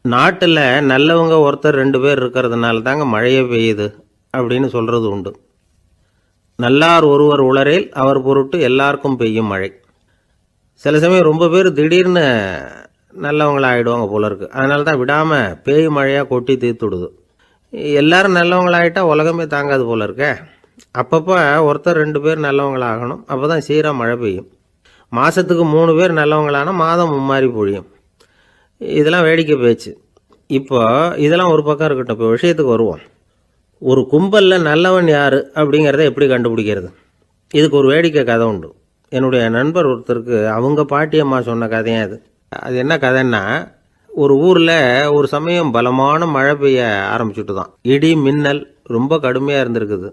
நாட்டில் நல்லவங்க ஒருத்தர் 2 பேர் இருக்கிறதுனால தாங்க மழையே பெய்யுது அப்படின்னு சொல்கிறது உண்டு. நல்லார் ஒருவர் உளரேல் அவர் பொருட்டு எல்லாருக்கும் பெய்யும் மழை. சில சமயம் ரொம்ப பேர் திடீர்னு நல்லவங்களாகிடுவாங்க போல இருக்கு. அதனால தான் விடாமல் பேய் மழையாக கொட்டி தீர்த்துடுது. எல்லாரும் நல்லவங்களாகிட்டா உலகமே தாங்காது போல இருக்கே. அப்பப்போ ஒருத்தர் 2 பேர் நல்லவங்களாகணும். அப்போ தான் சீராக மழை பெய்யும். மாதத்துக்கு 3 பேர் நல்லவங்களானா மாதம் மும்மாரி பொழியும். இதெல்லாம் வேடிக்கை பேச்சு. இப்போ இதெல்லாம் ஒரு பக்கம் இருக்கட்டும். இப்போ விஷயத்துக்கு வருவோம். ஒரு கும்பலில் நல்லவன் யார் அப்படிங்கிறத எப்படி கண்டுபிடிக்கிறது? இதுக்கு ஒரு வேடிக்கை கதை உண்டு. என்னுடைய நண்பர் ஒருத்தருக்கு அவங்க பாட்டியம்மா சொன்ன கதையும் அது. அது என்ன கதைன்னா, ஒரு ஊரில் ஒரு சமயம் பலமான மழை பெய்ய ஆரம்பிச்சுட்டு தான். இடி மின்னல் ரொம்ப கடுமையாக இருந்திருக்குது.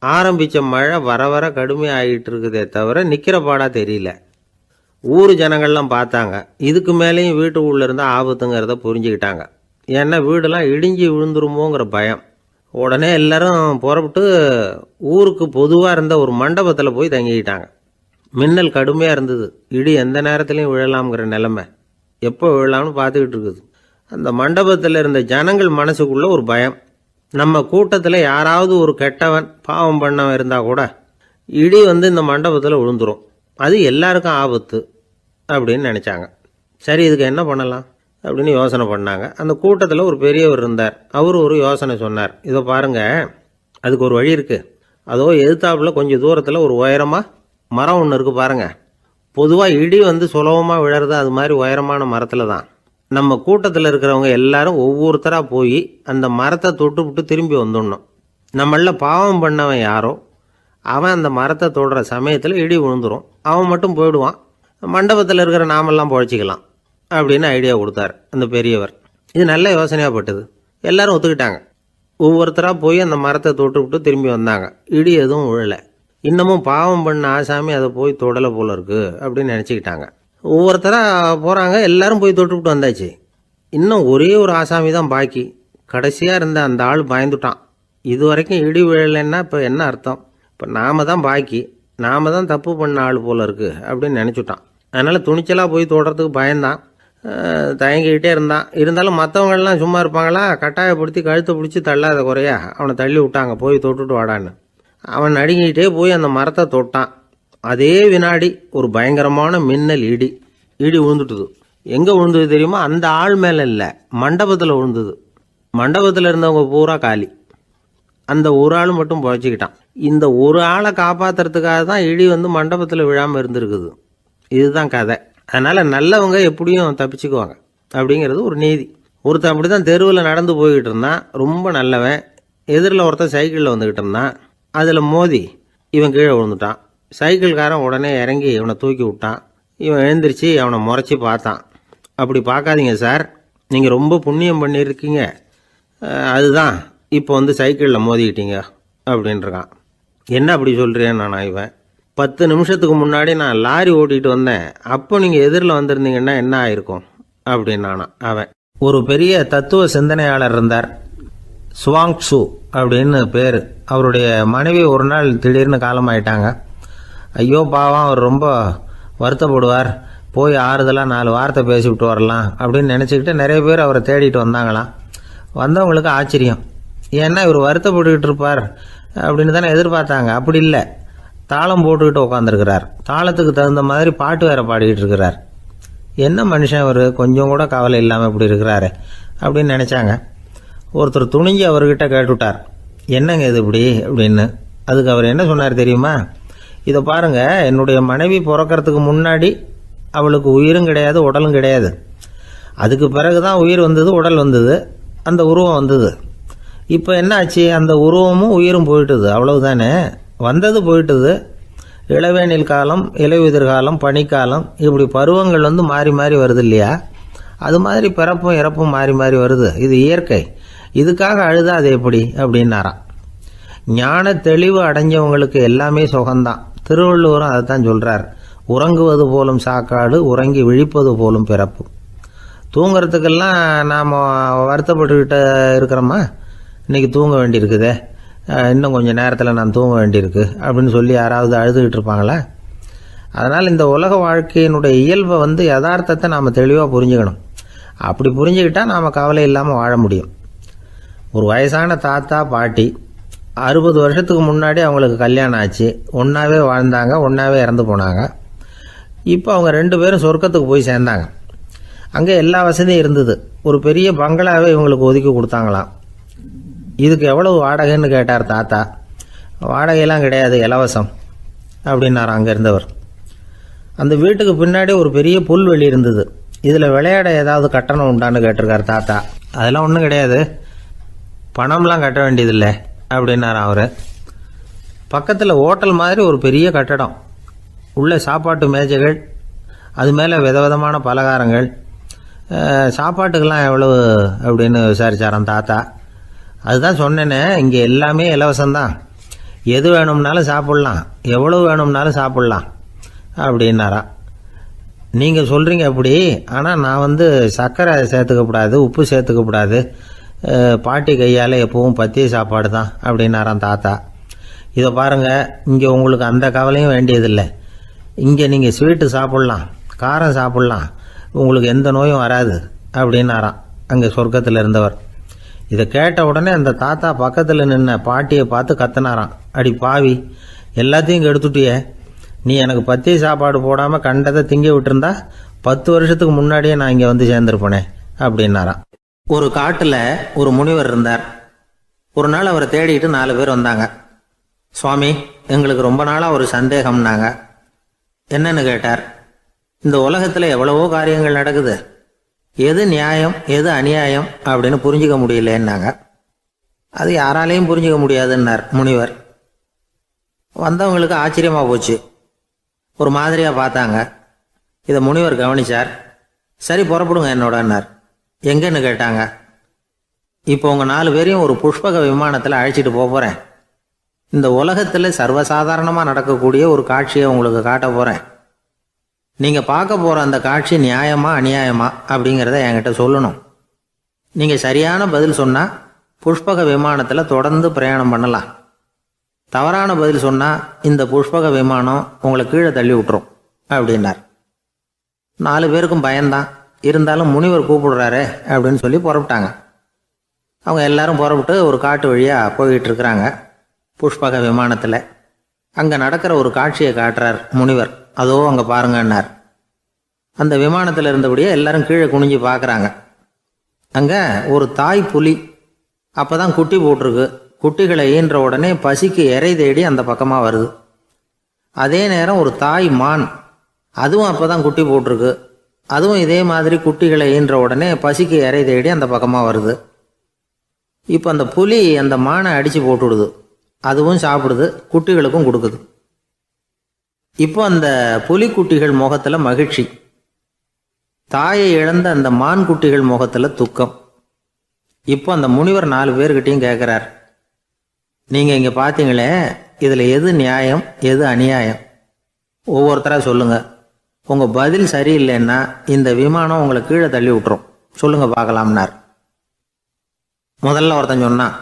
ஆரம்பித்த மழை வர வர கடுமையாக ஆகிட்டு இருக்குதே தவிர நிற்கிற பாடாக தெரியல. ஊர் ஜனங்கள்லாம் பார்த்தாங்க. இதுக்கு மேலேயும் வீட்டுக்குள்ளே இருந்தால் ஆபத்துங்கிறத புரிஞ்சுக்கிட்டாங்க. ஏன்னா வீடெல்லாம் இடிஞ்சி விழுந்துருமோங்கிற பயம். உடனே எல்லாரும் புறப்பட்டு ஊருக்கு பொதுவாக இருந்த ஒரு மண்டபத்தில் போய் தங்கிக்கிட்டாங்க. மின்னல் கடுமையாக இருந்தது. இடி எந்த நேரத்துலையும் விழலாம்ங்கிற நிலைமை. எப்போ விழலாம்னு பார்த்துக்கிட்டு இருக்குது. அந்த மண்டபத்தில் இருந்த ஜனங்கள் மனசுக்குள்ளே ஒரு பயம். நம்ம கூட்டத்தில் யாராவது ஒரு கெட்டவன் பாவம் பண்ணவன் இருந்தால் கூட இடி இந்த மண்டபத்தில் விழுந்துரும். அது எல்லாருக்கும் ஆபத்து அப்படின்னு நினச்சாங்க. சரி, இதுக்கு என்ன பண்ணலாம் அப்படின்னு யோசனை பண்ணாங்க. அந்த கூட்டத்தில் ஒரு பெரியவர் இருந்தார். அவர் ஒரு யோசனை சொன்னார். இதை பாருங்கள், அதுக்கு ஒரு வழி இருக்குது. அதோ எதிர்த்தாப்புல கொஞ்சம் தூரத்தில் ஒரு உயரமாக மரம் ஒன்று இருக்குது பாருங்கள். பொதுவாக இடி சுலபமாக விழறது அது மாதிரி உயரமான மரத்தில் தான். நம்ம கூட்டத்தில் இருக்கிறவங்க எல்லாரும் ஒவ்வொருத்தராக போய் அந்த மரத்தை தொட்டு விட்டு திரும்பி வந்துடணும். நம்மள பாவம் பண்ணவன் யாரோ அவன் அந்த மரத்தை தொடுற சமயத்தில் இடி விழுந்துடும். அவன் மட்டும் போயிடுவான். மண்டபத்தில் இருக்கிற நாமெல்லாம் பொழைச்சிக்கலாம் அப்படின்னு ஐடியா கொடுத்தார் அந்த பெரியவர். இது நல்ல யோசனையாக பட்டது. எல்லாரும் ஒத்துக்கிட்டாங்க. ஒவ்வொருத்தராக போய் அந்த மரத்தை தொட்டு விட்டு திரும்பி வந்தாங்க. இடி எதுவும் விழலை. இன்னமும் பாவம் பண்ண ஆசாமி அதை போய் தொடலை போல இருக்கு அப்படின்னு நினச்சிக்கிட்டாங்க. ஒவ்வொருத்தராக போகிறாங்க. எல்லாரும் போய் தொட்டு விட்டு வந்தாச்சு. இன்னும் ஒரே ஒரு ஆசாமி தான் பாக்கி. கடைசியாக இருந்த அந்த ஆள் பயந்துட்டான். இது வரைக்கும் இடி விழலைன்னா இப்போ என்ன அர்த்தம்? இப்போ நாம தான் பாக்கி, நாம தான் தப்பு பண்ண ஆள் போல இருக்குது அப்படின்னு நினச்சிட்டான். அதனால் துணிச்சலாக போய் தொடுறதுக்கு பயந்தான். தயங்கிக்கிட்டே இருந்தான். இருந்தாலும் மற்றவங்கள்லாம் சும்மா இருப்பாங்களா? கட்டாயப்படுத்தி கழுத்தை பிடிச்சி தள்ளாத குறையா அவனை தள்ளி விட்டாங்க. போய் தொட்டுட்டு வாடான்னு. அவன் நடுங்கிக்கிட்டே போய் அந்த மரத்தை தொட்டான். அதே வினாடி ஒரு பயங்கரமான மின்னல் இடி விழுந்துட்டுது. எங்கே விழுந்தது தெரியுமா? அந்த ஆள் மேலே இல்லை, மண்டபத்தில் விழுந்தது. மண்டபத்தில் இருந்தவங்க பூரா காலி. அந்த ஒரு ஆள் மட்டும் பொழைச்சிக்கிட்டான். இந்த ஒரு ஆளை காப்பாற்றுறதுக்காக தான் இடி மண்டபத்தில் விழாமல் இருந்திருக்குது. இதுதான் கதை. அதனால் நல்லவங்க எப்படியும் தப்பிச்சுக்குவாங்க அப்படிங்கிறது ஒரு நீதி. ஒருத்தன் அப்படி தான் தெருவில் நடந்து போய்கிட்டு இருந்தான். ரொம்ப நல்லவன். எதிரில் ஒருத்தன் சைக்கிளில் வந்துக்கிட்டு இருந்தான். அதில் மோதி இவன் கீழே விழுந்துட்டான். சைக்கிள்காரன் உடனே இறங்கி இவனை தூக்கி விட்டான். இவன் எழுந்திரிச்சு அவனை முறைச்சி பார்த்தான். அப்படி பார்க்காதீங்க சார், நீங்கள் ரொம்ப புண்ணியம் பண்ணியிருக்கீங்க, அதுதான் இப்போ சைக்கிளில் மோதிக்கிட்டீங்க அப்படின்றான். என்ன அப்படி சொல்கிறேன் நானா? இவன் 10 நிமிஷத்துக்கு முன்னாடி நான் லாரி ஓட்டிகிட்டு வந்தேன். அப்போ நீங்கள் எதிரில் வந்திருந்தீங்கன்னா என்ன ஆயிருக்கும் அப்படின்னானா அவன். ஒரு பெரிய தத்துவ சிந்தனையாளர் இருந்தார். சுவாங் சு அப்படின்னு பேர். அவருடைய மனைவி ஒரு நாள் திடீர்னு காலமாயிட்டாங்க. ஐயோ பாவம், அவர் ரொம்ப வருத்தப்படுவார். போய் ஆறுதலாக 4 வார்த்தை பேசிவிட்டு வரலாம் அப்படின்னு நினச்சிக்கிட்டு நிறைய பேர் அவரை தேடிட்டு வந்தாங்களாம். வந்தவங்களுக்கு ஆச்சரியம். ஏன்னா இவர் வருத்தப்பட்டுக்கிட்டு இருப்பார் அப்படின்னு தானே எதிர்பார்த்தாங்க. அப்படி இல்லை, தாளம் போட்டுக்கிட்டு உட்காந்துருக்கிறார். தாளத்துக்கு தகுந்த மாதிரி பாட்டு வேற பாடிக்கிட்டு இருக்கிறார். என்ன மனுஷன் அவர், கொஞ்சம் கூட கவலை இல்லாமல் இப்படி இருக்கிறாரு அப்படின்னு நினச்சாங்க. ஒருத்தர் துணிஞ்சு அவர்கிட்ட கேட்டுவிட்டார், என்னங்க இது இப்படி அப்படின்னு. அதுக்கு அவர் என்ன சொன்னார் தெரியுமா? இதை பாருங்க, என்னுடைய மனைவி பிறக்கிறதுக்கு முன்னாடி அவளுக்கு உயிரும் கிடையாது, உடலும் கிடையாது. அதுக்கு பிறகு தான் உயிர் வந்தது, உடல் வந்தது, அந்த உருவம் வந்தது. இப்போ என்ன ஆச்சு? அந்த உருவமும் உயிரும் போயிட்டுது, அவ்வளவுதானே. வந்தது போயிட்டுது. இளவேனில் காலம், இலையுதிர் காலம், பனிக்காலம், இப்படி பருவங்கள் மாறி மாறி வருது இல்லையா? அது மாதிரி பிறப்பும் இறப்பும் மாறி மாறி வருது. இது இயற்கை. இதுக்காக அழுதா அது எப்படி அப்படின்னாராம். ஞான தெளிவு அடைஞ்சவங்களுக்கு எல்லாமே சுகம்தான். திருவள்ளுவரும் அதை தான் சொல்கிறார். உறங்குவது போலும் சாக்காடு, உறங்கி விழிப்பது போலும் பிறப்பு. தூங்கிறதுக்கெல்லாம் நாம் வருத்தப்பட்டுக்கிட்ட இருக்கிறோமா? இன்றைக்கி தூங்க வேண்டியிருக்குதே, இன்னும் கொஞ்சம் நேரத்தில் நான் தூங்க வேண்டியிருக்கு அப்படின்னு சொல்லி யாராவது அழுதுகிட்டு இருப்பாங்களா? அதனால் இந்த உலக வாழ்க்கையினுடைய இயல்பை யதார்த்தத்தை நாம் தெளிவாக புரிஞ்சுக்கணும். அப்படி புரிஞ்சுக்கிட்டால் நாம் கவலை இல்லாமல் வாழ முடியும். ஒரு வயசான தாத்தா பாட்டி 60 வருஷத்துக்கு முன்னாடி அவங்களுக்கு கல்யாணம் ஆச்சு, ஒன்றாவே வாழ்ந்தாங்க, ஒன்றாவே இறந்து போனாங்க. இப்போ அவங்க 2 பேரும் சொர்க்கத்துக்கு போய் சேர்ந்தாங்க. அங்கே எல்லா வசதியும் இருந்தது. ஒரு பெரிய பங்களாவே இவங்களுக்கு ஒதுக்கி கொடுத்தாங்களாம். இதுக்கு எவ்வளவு வாடகைன்னு கேட்டார் தாத்தா. வாடகையெல்லாம் கிடையாது, இலவசம் அப்படின்னார் அங்கே இருந்தவர். அந்த வீட்டுக்கு பின்னாடி ஒரு பெரிய புல்வெளி இருந்தது. இதில் விளையாட ஏதாவது கட்டணம் உண்டான்னு கேட்டிருக்கார் தாத்தா. அதெல்லாம் ஒன்றும் கிடையாது, பணம்லாம் கட்ட வேண்டியதில்லை அப்படின்னார் அவர். பக்கத்தில் ஹோட்டல் மாதிரி ஒரு பெரிய கட்டடம், உள்ள சாப்பாட்டு மேஜைகள், அது மேலே விதவிதமான பலகாரங்கள். சாப்பாட்டுக்கெல்லாம் எவ்வளவு அப்படின்னு விசாரிச்சாராம் தாத்தா. அதுதான் சொன்னேனே, இங்கே எல்லாமே இலவசம்தான், எது வேணும்னாலும் சாப்பிட்லாம், எவ்வளவு வேணும்னாலும் சாப்பிட்லாம் அப்படின்னாரா. நீங்கள் சொல்கிறீங்க அப்படி, ஆனால் நான் சர்க்கரை சேர்த்துக்கக்கூடாது, உப்பு சேர்த்துக்கக்கூடாது, பாட்டி கையால் எப்பவும் பத்திய சாப்பாடு தான் அப்படின்னாராம் தாத்தா. இதை பாருங்கள், இங்கே உங்களுக்கு அந்த கவலையும் வேண்டியதில்லை. இங்கே நீங்கள் ஸ்வீட்டு சாப்பிட்லாம், காரம் சாப்பிட்லாம், உங்களுக்கு எந்த நோயும் வராது அப்படின்னாராம் அங்கே சொர்க்கத்தில் இருந்தவர். இதை கேட்ட உடனே அந்த தாத்தா பக்கத்தில் நின்ன பாட்டியை பார்த்து கத்தினாராம். அடி பாவி, எல்லாத்தையும் கெடுத்துட்டியே, நீ எனக்கு பத்திய சாப்பாடு போடாமல் கண்டதை திங்க விட்டுருந்தா 10 வருஷத்துக்கு முன்னாடியே நான் இங்கே சேர்ந்துருப்பேனே அப்படின்னாராம். ஒரு காட்டில் ஒரு முனிவர் இருந்தார். ஒரு நாள் அவரை தேடிட்டு 4 பேர் வந்தாங்க. சுவாமி, எங்களுக்கு ரொம்ப நாளாக ஒரு சந்தேகம்னாங்க. என்னன்னு கேட்டார். இந்த உலகத்தில் எவ்வளவோ காரியங்கள் நடக்குது, எது நியாயம் எது அநியாயம் அப்படின்னு புரிஞ்சிக்க முடியலன்னாங்க. அது யாராலையும் புரிஞ்சிக்க முடியாதுன்னார் முனிவர். வந்தவங்களுக்கு ஆச்சரியமாக போச்சு, ஒரு மாதிரியாக பார்த்தாங்க. இதை முனிவர் கவனிச்சார். சரி புறப்படுங்க என்னோடன்னார். எங்கன்னு கேட்டாங்க. இப்போ உங்கள் 4 பேரையும் ஒரு புஷ்பக விமானத்தில் அழைச்சிட்டு போகிறேன். இந்த உலகத்தில் சர்வசாதாரணமாக நடக்கக்கூடிய ஒரு காட்சியை உங்களுக்கு காட்ட போகிறேன். நீங்கள் பார்க்க போகிற அந்த காட்சி நியாயமா அநியாயமா அப்படிங்கிறத என்கிட்ட சொல்லணும். நீங்கள் சரியான பதில் சொன்னால் புஷ்பக விமானத்தில் தொடர்ந்து பிரயாணம் பண்ணலாம். தவறான பதில் சொன்னால் இந்த புஷ்பக விமானம் உங்களை கீழே தள்ளி விட்டுரும் அப்படின்னார். 4 பேருக்கும் பயந்தான். இருந்தாலும் முனிவர் கூப்பிடுறாரு அப்படின்னு சொல்லி புறப்பட்டாங்க. அவங்க எல்லாரும் புறப்பட்டு ஒரு காட்டு வழியாக போய்கிட்டு இருக்கிறாங்க புஷ்பக விமானத்தில். அங்கே நடக்கிற ஒரு காட்சியை காட்டுறார் முனிவர். அதோ அங்கே பாருங்கன்னார். அந்த விமானத்தில் இருந்தபடியே எல்லாரும் கீழே குனிஞ்சு பார்க்குறாங்க. அங்கே ஒரு தாய் புலி அப்போ தான் குட்டி போட்டிருக்கு. குட்டிகளை ஈன்ற உடனே பசிக்கு இறை தேடி அந்த பக்கமாக வருது. அதே நேரம் ஒரு தாய் மான், அதுவும் அப்போ தான் குட்டி போட்டிருக்கு. அதுவும் இதே மாதிரி குட்டிகளை ஈன்ற உடனே பசிக்கு இறை தேடி அந்த பக்கமாக வருது. இப்போ அந்த புலி அந்த மானை அடித்து போட்டுடுது. அதுவும் சாப்பிடுது, குட்டிகளுக்கும் கொடுக்குது. இப்போ அந்த புலிக்குட்டிகள் முகத்தில் மகிழ்ச்சி, தாயை இழந்த அந்த மான் குட்டிகள் முகத்தில் துக்கம். இப்போ அந்த முனிவர் 4 பேர்கிட்டையும் கேட்குறார், நீங்கள் இங்கே பார்த்தீங்களே, இதில் எது நியாயம் எது அநியாயம்? ஒவ்வொருத்தராக சொல்லுங்கள். உங்கள் பதில் சரியில்லைன்னா இந்த விமானம் உங்களை கீழே தள்ளி விட்டுரும், சொல்லுங்கள் பார்க்கலாம்னார். முதல்ல ஒருத்தன் சொன்னான்,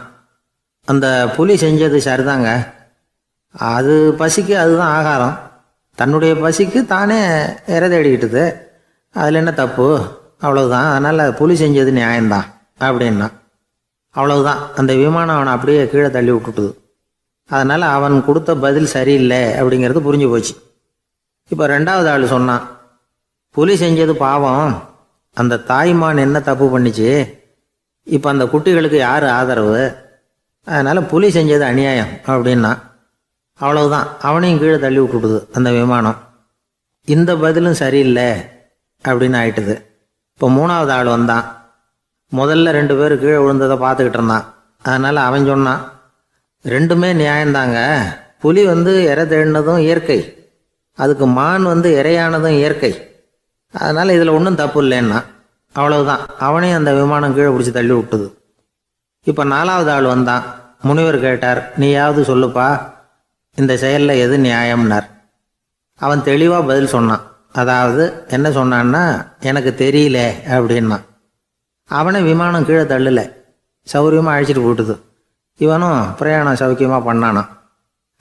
அந்த புலி செஞ்சது சரிதாங்க, அது பசிக்கு அதுதான் ஆகாரம், தன்னுடைய பசிக்கு தானே இறை தேடிக்கிட்டுது, அதில் என்ன தப்பு, அவ்வளவுதான், அதனால் புலி செஞ்சது நியாயம்தான் அப்படின்னா. அவ்வளவுதான், அந்த விமானம் அவனை அப்படியே கீழே தள்ளி விட்டுட்டுது. அதனால் அவன் கொடுத்த பதில் சரியில்லை அப்படிங்கிறது புரிஞ்சு போச்சு. இப்போ 2வது ஆள் சொன்னான், புலி செஞ்சது பாவம், அந்த தாய்மான் என்ன தப்பு பண்ணிச்சு, இப்போ அந்த குட்டிகளுக்கு யார் ஆதரவு, அதனால் புலி செஞ்சது அநியாயம் அப்படின்னா. அவ்வளவுதான், அவனையும் கீழே தள்ளி விட்டுட்டுது அந்த விமானம். இந்த பதிலும் சரியில்லை அப்படின்னு ஆயிட்டுது. இப்போ 3வது ஆள் வந்தான். முதல்ல 2 பேர் கீழே விழுந்ததை பார்த்துக்கிட்டு இருந்தான். அதனால் அவன் சொன்னான், ரெண்டுமே நியாயந்தாங்க, புலி இறை தேடினதும் இயற்கை, அதுக்கு மான் இறையானதும் இயற்கை, அதனால் இதில் ஒன்றும் தப்பு இல்லைன்னா. அவ்வளவுதான், அவனையும் அந்த விமானம் கீழே பிடிச்சி தள்ளி விட்டுது. இப்போ 4வது ஆள் வந்தான். முனிவர் கேட்டார், நீயாவது சொல்லுப்பா, இந்த செயலில் எது நியாயம்னார். அவன் தெளிவாக பதில் சொன்னான். அதாவது என்ன சொன்னான்னா, எனக்கு தெரியல அப்படின்னா. அவனை விமானம் கீழே தள்ளலை, சௌரியமாக அழைச்சிட்டு போட்டுது. இவனும் பிரயாணம் சௌக்கியமாக பண்ணானான்.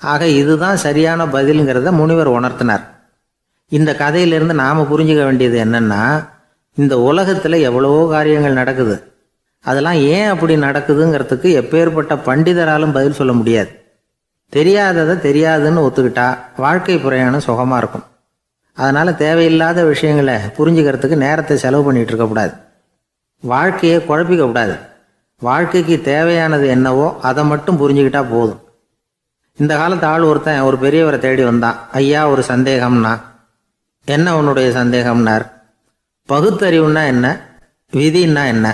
ஆக இதுதான் சரியான பதிலுங்கிறத முனிவர் உணர்த்தினார். இந்த கதையிலிருந்து நாம் புரிஞ்சுக்க வேண்டியது என்னென்னா, இந்த உலகத்தில் எவ்வளவோ காரியங்கள் நடக்குது. அதெல்லாம் ஏன் அப்படி நடக்குதுங்கிறதுக்கு எப்பேற்பட்ட பண்டிதராலும் பதில் சொல்ல முடியாது. தெரியாததை தெரியாதுன்னு ஒத்துக்கிட்டா வாழ்க்கை பிரயாணம் சுகமாக இருக்கும். அதனால் தேவையில்லாத விஷயங்களை புரிஞ்சுக்கிறதுக்கு நேரத்தை செலவு பண்ணிகிட்டு இருக்கக்கூடாது. வாழ்க்கையை குழப்பிக்கக்கூடாது. வாழ்க்கைக்கு தேவையானது என்னவோ அதை மட்டும் புரிஞ்சுக்கிட்டா போதும். இந்த காலத்து ஆள் ஒருத்தன் ஒரு பெரியவரை தேடி வந்தான். ஐயா, ஒரு சந்தேகம்னா. என்ன உன்னுடைய சந்தேகம்னார். பகுத்தறிவுன்னா என்ன, விதின்னா என்ன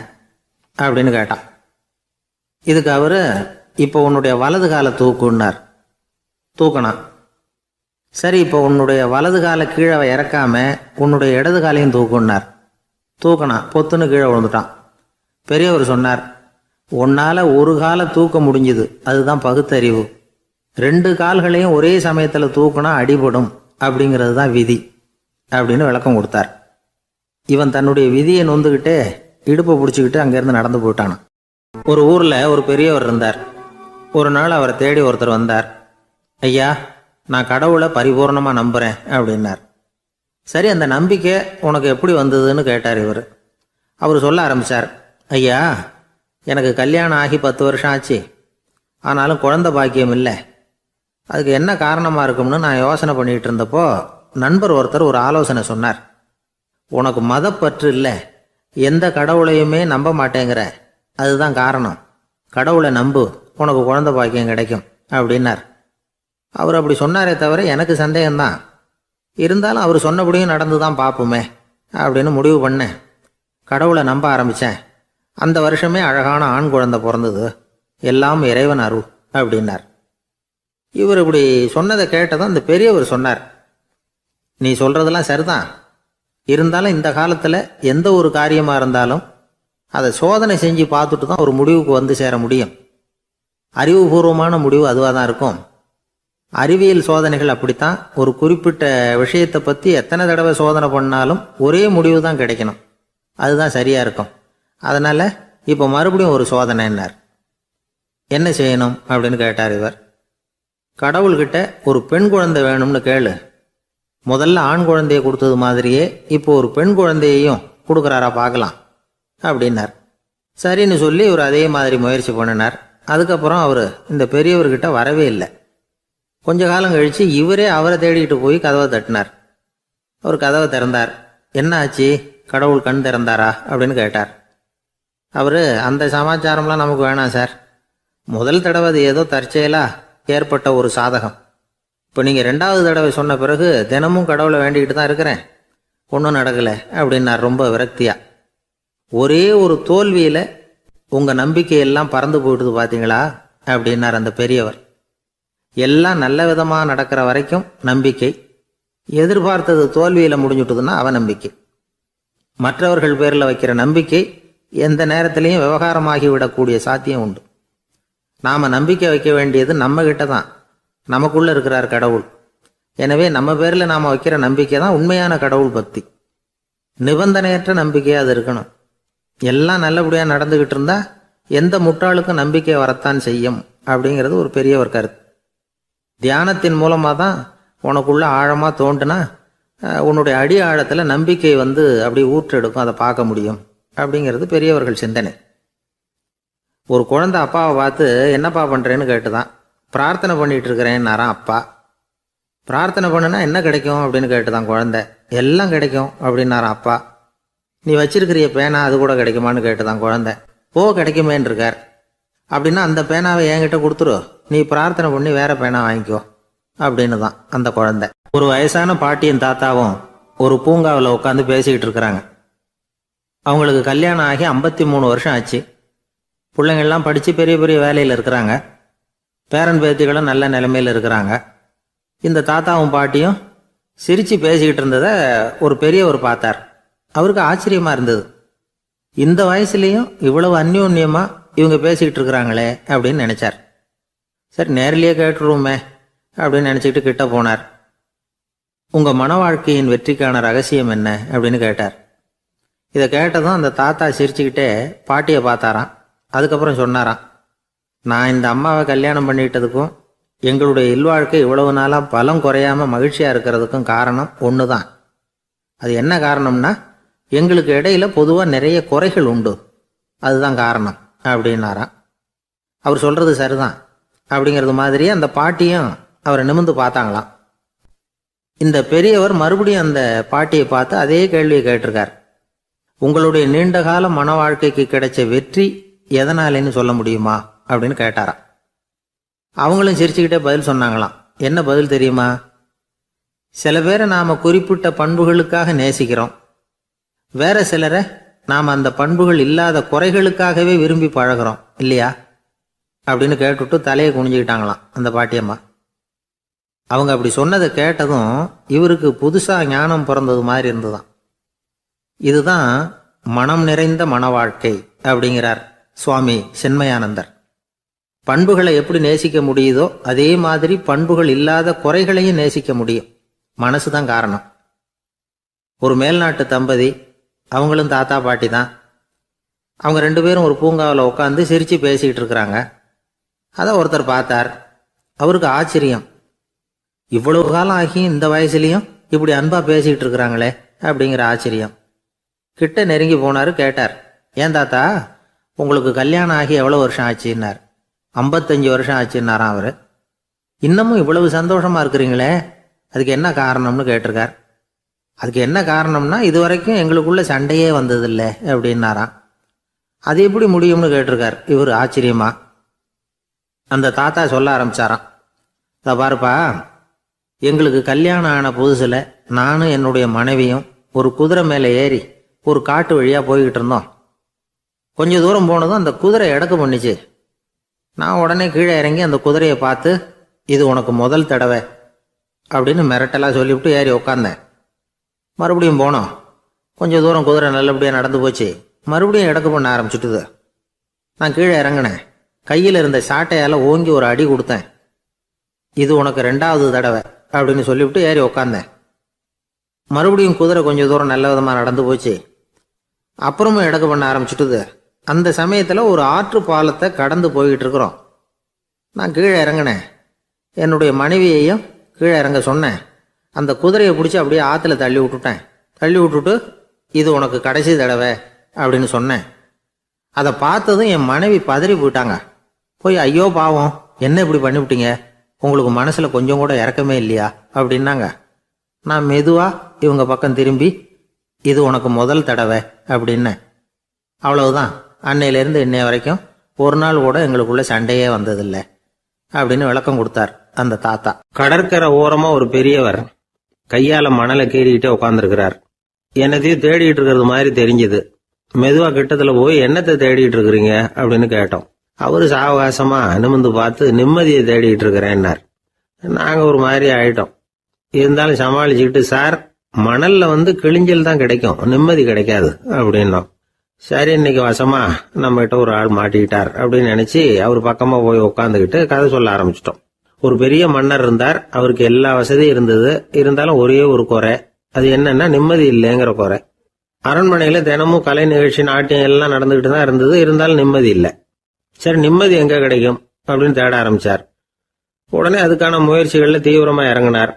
அப்படின்னு கேட்டான். இதுக்கு அவர், இப்போ உன்னுடைய வலது காலை தூக்குன்னார். தூக்கினான். சரி, இப்போ உன்னுடைய வலது காலை கீழே இறக்காம உன்னுடைய இடது காலையும் தூக்குன்னார். தூக்கினான். பொத்துன்னு கீழே விழுந்துட்டான். பெரியவர் சொன்னார், உன்னால் ஒரு காலை தூக்க முடிஞ்சுது, அதுதான் பகுத்தறிவு. 2 கால்களையும் ஒரே சமயத்தில் தூக்குனா அடிபடும், அப்படிங்கிறது தான் விதி அப்படின்னு விளக்கம் கொடுத்தார். இவன் தன்னுடைய விதியை நொந்துக்கிட்டே இடுப்பை பிடிச்சிக்கிட்டு அங்கேருந்து நடந்து போயிட்டான். ஒரு ஊரில் ஒரு பெரியவர் இருந்தார். ஒரு நாள் அவரை தேடி ஒருத்தர் வந்தார். ஐயா, நான் கடவுளை பரிபூர்ணமாக நம்புகிறேன் அப்படின்னார். சரி, அந்த நம்பிக்கை உனக்கு எப்படி வந்ததுன்னு கேட்டார் இவர். அவர் சொல்ல ஆரம்பித்தார். ஐயா, எனக்கு கல்யாணம் ஆகி 10 வருஷம் ஆச்சு. ஆனாலும் குழந்தை பாக்கியம் இல்லை. அதுக்கு என்ன காரணமாக இருக்கும்னு நான் யோசனை பண்ணிகிட்டு இருந்தப்போ நண்பர் ஒருத்தர் ஒரு ஆலோசனை சொன்னார். உனக்கு மதப்பற்று இல்லை, எந்த கடவுளையுமே நம்ப மாட்டேங்கிற, அதுதான் காரணம். கடவுளை நம்பு, உனக்கு குழந்தை பாக்கியம் கிடைக்கும் அப்படின்னார். அவர் அப்படி சொன்னாரே தவிர எனக்கு சந்தேகம்தான். இருந்தாலும் அவர் சொன்னபடியும் நடந்து தான் பார்ப்போமே அப்படின்னு முடிவு பண்ணேன். கடவுளை நம்ப ஆரம்பித்தேன். அந்த வருஷமே அழகான ஆண் குழந்தை பிறந்தது. எல்லாம் இறைவன் அருள் அப்படின்னார். இவர் இப்படி சொன்னதை கேட்டதும் அந்த பெரியவர் சொன்னார், நீ சொல்கிறதெல்லாம் சரிதான். இருந்தாலும் இந்த காலத்தில் எந்த ஒரு காரியமாக இருந்தாலும் அதை சோதனை செஞ்சு பார்த்துட்டு தான் ஒரு முடிவுக்கு வந்து சேர முடியும். அறிவுபூர்வமான முடிவு அதுவாக தான் இருக்கும். அறிவியல் சோதனைகள் அப்படித்தான். ஒரு குறிப்பிட்ட விஷயத்தை பற்றி எத்தனை தடவை சோதனை பண்ணாலும் ஒரே முடிவு தான் கிடைக்கணும். அதுதான் சரியாக இருக்கும். அதனால் இப்போ மறுபடியும் ஒரு சோதனைன்னார். என்ன செய்யணும் அப்படின்னு கேட்டார் இவர். கடவுள்கிட்ட ஒரு பெண் குழந்தை வேணும்னு கேளு. முதல்ல ஆண் குழந்தையை கொடுத்தது மாதிரியே இப்போ ஒரு பெண் குழந்தையையும் கொடுக்குறாரா பார்க்கலாம் அப்படின்னார். சரின்னு சொல்லி இவர் அதே மாதிரி முயற்சி பண்ணினார். அதுக்கப்புறம் அவர் இந்த பெரியவர்கிட்ட வரவே இல்லை. கொஞ்ச காலம் கழித்து இவரே அவரை தேடிக்கிட்டு போய் கதவை தட்டினார். அவர் கதவை திறந்தார். என்ன ஆச்சு, கடவுள் கண் திறந்தாரா அப்படின்னு கேட்டார். அவர், அந்த சமாச்சாரம்லாம் நமக்கு வேணாம் சார். முதல் தடவை அது ஏதோ தற்செயலாக ஏற்பட்ட ஒரு சாதகம். இப்போ நீங்கள் 2வது தடவை சொன்ன பிறகு தினமும் கடவுளை வேண்டிக்கிட்டு தான் இருக்கிறேன், ஒன்றும் நடக்கலை அப்படின்னார் ரொம்ப விரக்தியாக. ஒரே ஒரு தோல்வியில் உங்கள் நம்பிக்கையெல்லாம் பறந்து போயிடுது பார்த்தீங்களா அப்படின்னார் அந்த பெரியவர். எல்லாம் நல்ல விதமாக நடக்கிற வரைக்கும் நம்பிக்கை, எதிர்பார்த்தது தோல்வியில் முடிஞ்சுட்டுதுன்னா அவநம்பிக்கை. மற்றவர்கள் பேரில் வைக்கிற நம்பிக்கை எந்த நேரத்திலையும் விவகாரமாகி விடக்கூடிய சாத்தியம் உண்டு. நாம் நம்பிக்கை வைக்க வேண்டியது நம்மகிட்ட தான். நமக்குள்ளே இருக்கிறார் கடவுள். எனவே நம்ம பேரில் நாம் வைக்கிற நம்பிக்கை தான் உண்மையான கடவுள் பக்தி. நிபந்தனையற்ற நம்பிக்கையாக அது இருக்கணும். எல்லாம் நல்லபடியாக நடந்துக்கிட்டு இருந்தால் எந்த முட்டாளுக்கும் நம்பிக்கை வரத்தான் செய்யும் அப்படிங்கிறது ஒரு பெரியவர் கருத்து. தியானத்தின் மூலமாக தான் உனக்குள்ள ஆழமாக தோண்டுனா உன்னுடைய அடி ஆழத்தில் நம்பிக்கை வந்து அப்படி ஊற்றெடுக்கும், அதை பார்க்க முடியும் அப்படிங்கிறது பெரியவர்கள் சிந்தனை. ஒரு குழந்தை அப்பாவை பார்த்து என்னப்பா பண்ணுறேன்னு கேட்டுதான். பிரார்த்தனை பண்ணிகிட்டு இருக்கிறேன்னாரான் அப்பா. பிரார்த்தனை பண்ணுனா என்ன கிடைக்கும் அப்படின்னு கேட்டுதான் குழந்தை. எல்லாம் கிடைக்கும் அப்படின்னாரான் அப்பா. நீ வச்சிருக்கிறிய பேனா அது கூட கிடைக்குமான்னு கேட்டுதான் குழந்தை. ஓ, கிடைக்குமேன்னு இருக்கார். அப்படின்னா அந்த பேனாவை என்கிட்ட கொடுத்துரு, நீ பிரார்த்தனை பண்ணி வேற பேனா வாங்கிக்கோ அப்படின்னு தான் அந்த குழந்தை. ஒரு வயசான பாட்டியும் தாத்தாவும் ஒரு பூங்காவில் உட்காந்து பேசிக்கிட்டு இருக்கிறாங்க. அவங்களுக்கு கல்யாணம் ஆகி 53 வருஷம் ஆச்சு. பிள்ளைங்கள்லாம் படித்து பெரிய பெரிய வேலையில் இருக்கிறாங்க. பேரன் பேத்திகளும் நல்ல நிலைமையில் இருக்கிறாங்க. இந்த தாத்தாவும் பாட்டியும் சிரித்து பேசிக்கிட்டு இருந்ததை ஒரு பெரியவர் பார்த்தார். அவருக்கு ஆச்சரியமாக இருந்தது. இந்த வயசுலேயும் இவ்வளவு அந்யோன்யமாக இவங்க பேசிக்கிட்டு இருக்கிறாங்களே அப்படின்னு நினச்சார். சரி, நேரிலேயே கேட்டுருவோமே அப்படின்னு நினச்சிக்கிட்டு கிட்ட போனார். உங்கள் மன வாழ்க்கையின் வெற்றிக்கான ரகசியம் என்ன அப்படின்னு கேட்டார். இதை கேட்டதும் அந்த தாத்தா சிரிச்சுக்கிட்டே பாட்டியை பார்த்தாராம். அதுக்கப்புறம் சொன்னாராம், நான் இந்த அம்மாவை கல்யாணம் பண்ணிக்கிட்டதுக்கும் எங்களுடைய இல்வாழ்க்கை இவ்வளவு நாளாக பலம் குறையாமல் மகிழ்ச்சியாக இருக்கிறதுக்கும் காரணம் ஒன்று தான். அது என்ன காரணம்னா, எங்களுக்கு இடையில பொதுவாக நிறைய குறைகள் உண்டு, அதுதான் காரணம் அப்படின்னாராம். அவர் சொல்றது சரிதான் அப்படிங்கிறது மாதிரியே அந்த பாட்டியும் அவரை நிமிர்ந்து பார்த்தாங்களாம். இந்த பெரியவர் மறுபடியும் அந்த பாட்டியை பார்த்து அதே கேள்வியை கேட்டிருக்கார். உங்களுடைய நீண்டகால மன வாழ்க்கைக்கு கிடைச்ச வெற்றி எதனாலேன்னு சொல்ல முடியுமா அப்படின்னு கேட்டாராம். அவங்களும் சிரிச்சுக்கிட்டே பதில் சொன்னாங்களாம். என்ன பதில் தெரியுமா? சில பேரை நாம குறிப்பிட்ட பண்புகளுக்காக நேசிக்கிறோம், வேற சிலரை நாம் அந்த பண்புகள் இல்லாத குறைகளுக்காகவே விரும்பி பழகிறோம் இல்லையா அப்படின்னு கேட்டுவிட்டு தலையை குனிஞ்சுக்கிட்டாங்களாம் அந்த பாட்டியம்மா. அவங்க அப்படி சொன்னதை கேட்டதும் இவருக்கு புதுசா ஞானம் பிறந்தது மாதிரி இருந்துதான். இதுதான் மனம் நிறைந்த மன வாழ்க்கை அப்படிங்கிறார் சுவாமி சின்மயானந்தர். பண்புகளை எப்படி நேசிக்க முடியுதோ அதே மாதிரி பண்புகள் இல்லாத குறைகளையும் நேசிக்க முடியும். மனசுதான் காரணம். ஒரு மேல்நாட்டு தம்பதி, அவங்களும் தாத்தா பாட்டி தான். அவங்க 2 பேரும் ஒரு பூங்காவில் உட்காந்து சிரிச்சு பேசிக்கிட்டு இருக்கிறாங்க. அதை ஒருத்தர் பார்த்தார். அவருக்கு ஆச்சரியம், இவ்வளவு காலம் ஆகி இந்த வயசுலையும் இப்படி அன்பா பேசிக்கிட்டு இருக்கிறாங்களே அப்படிங்கிற ஆச்சரியம். கிட்ட நெருங்கி போனாரு. கேட்டார், ஏன் தாத்தா உங்களுக்கு கல்யாணம் ஆகி எவ்வளவு வருஷம் ஆச்சுன்னார். 55 வருஷம் ஆச்சுன்னாராம் அவரு. இன்னமும் இவ்வளவு சந்தோஷமா இருக்கிறீங்களே, அதுக்கு என்ன காரணம்னு கேட்டிருக்கார். அதுக்கு என்ன காரணம்னா, இதுவரைக்கும் எங்களுக்குள்ள சண்டையே வந்ததில்லை அப்படின்னாராம். அது எப்படி முடியும்னு கேட்டிருக்கார் இவர் ஆச்சரியமா. அந்த தாத்தா சொல்ல ஆரம்பிச்சாராம், இதை பாருப்பா, எங்களுக்கு கல்யாணம் ஆன புதுசுல நானும் என்னுடைய மனைவியும் ஒரு குதிரை மேலே ஏறி ஒரு காட்டு வழியா போய்கிட்டு இருந்தோம். கொஞ்சம் தூரம் போனதும் அந்த குதிரை எடக்கு பண்ணிச்சு. நான் உடனே கீழே இறங்கி அந்த குதிரையை பார்த்து, இது உனக்கு முதல் தடவை அப்படின்னு மிரட்டலாக சொல்லிவிட்டு ஏறி உட்காந்தேன். மறுபடியும் போனோம். கொஞ்சம் தூரம் குதிரை நல்லபடியாக நடந்து போச்சு. மறுபடியும் எடக்கு பண்ண ஆரம்பிச்சுட்டுது. நான் கீழே இறங்கினேன். கையில் இருந்த சாட்டையால் ஓங்கி ஒரு அடி கொடுத்தேன். இது உனக்கு 2வது தடவை அப்படின்னு சொல்லிவிட்டு ஏறி உட்காந்தேன். மறுபடியும் குதிரை கொஞ்சம் தூரம் நல்ல விதமாக நடந்து போச்சு. அப்புறமும் எடக்கு பண்ண ஆரம்பிச்சுட்டுது. அந்த சமயத்தில் ஒரு ஆற்று பாலத்தை கடந்து போய்கிட்டு இருக்கிறோம். நான் கீழே இறங்கினேன். என்னுடைய மனைவியையும் கீழே இறங்க சொன்னேன். அந்த குதிரையை பிடிச்சி அப்படியே ஆற்றுல தள்ளி விட்டுட்டேன். தள்ளி விட்டுட்டு, இது உனக்கு கடைசி தடவை அப்படின்னு சொன்னேன். அதை பார்த்ததும் என் மனைவி பதறி போயிட்டாங்க. போய், ஐயோ பாவம், என்ன இப்படி பண்ணிவிட்டீங்க, உங்களுக்கு மனசில் கொஞ்சம் கூட இறக்கமே இல்லையா அப்படின்னாங்க. நான் மெதுவாக இவங்க பக்கம் திரும்பி, இது உனக்கு முதல் தடவை அப்படின்னேன். அவ்வளவுதான். அன்னையிலேருந்து இன்னைய வரைக்கும் ஒரு நாள் கூட எங்களுக்குள்ள சண்டையே வந்ததில்லை அப்படின்னு விளக்கம் கொடுத்தார் அந்த தாத்தா. கடற்கரை ஓரமா ஒரு பெரியவர் கையால மணலை கீறிக்கிட்டே உட்காந்துருக்கிறார். என்னத்தையும் தேடிட்டு இருக்கிறது மாதிரி தெரிஞ்சது. மெதுவா கிட்டத்துல போய், என்னத்தை தேடிட்டு இருக்கிறீங்க அப்படின்னு கேட்டோம். அவரு சாவகாசமா நிமிர்ந்து பார்த்து, நிம்மதியை தேடிட்டு இருக்கிறேன்னார். நாங்க ஒரு மாதிரி ஆயிட்டோம். இருந்தாலும் சமாளிச்சுக்கிட்டு, சார் மணல்ல கிழிஞ்சல் தான் கிடைக்கும், நிம்மதி கிடைக்காது அப்படின்னோம். சரி, இன்னைக்கு வசமா நம்ம கிட்ட ஒரு ஆள் மாட்டிக்கிட்டார் அப்படின்னு நினைச்சு அவர் பக்கமா போய் உட்காந்துக்கிட்டு கதை சொல்ல ஆரம்பிச்சிட்டோம். ஒரு பெரிய மன்னர் இருந்தார். அவருக்கு எல்லா வசதியும் இருந்தது. இருந்தாலும் ஒரே ஒரு குறை. அது என்னன்னா, நிம்மதி இல்லைங்கிற குறை. அரண்மனையில தினமும் கலை நிகழ்ச்சி, நாட்டியம் எல்லாம் நடந்துகிட்டு தான் இருந்தது. இருந்தாலும் நிம்மதி இல்லை. சரி, நிம்மதி எங்க கிடைக்கும் அப்படின்னு தேட ஆரம்பிச்சார். உடனே அதுக்கான முயற்சிகள்ல தீவிரமா இறங்கினார்.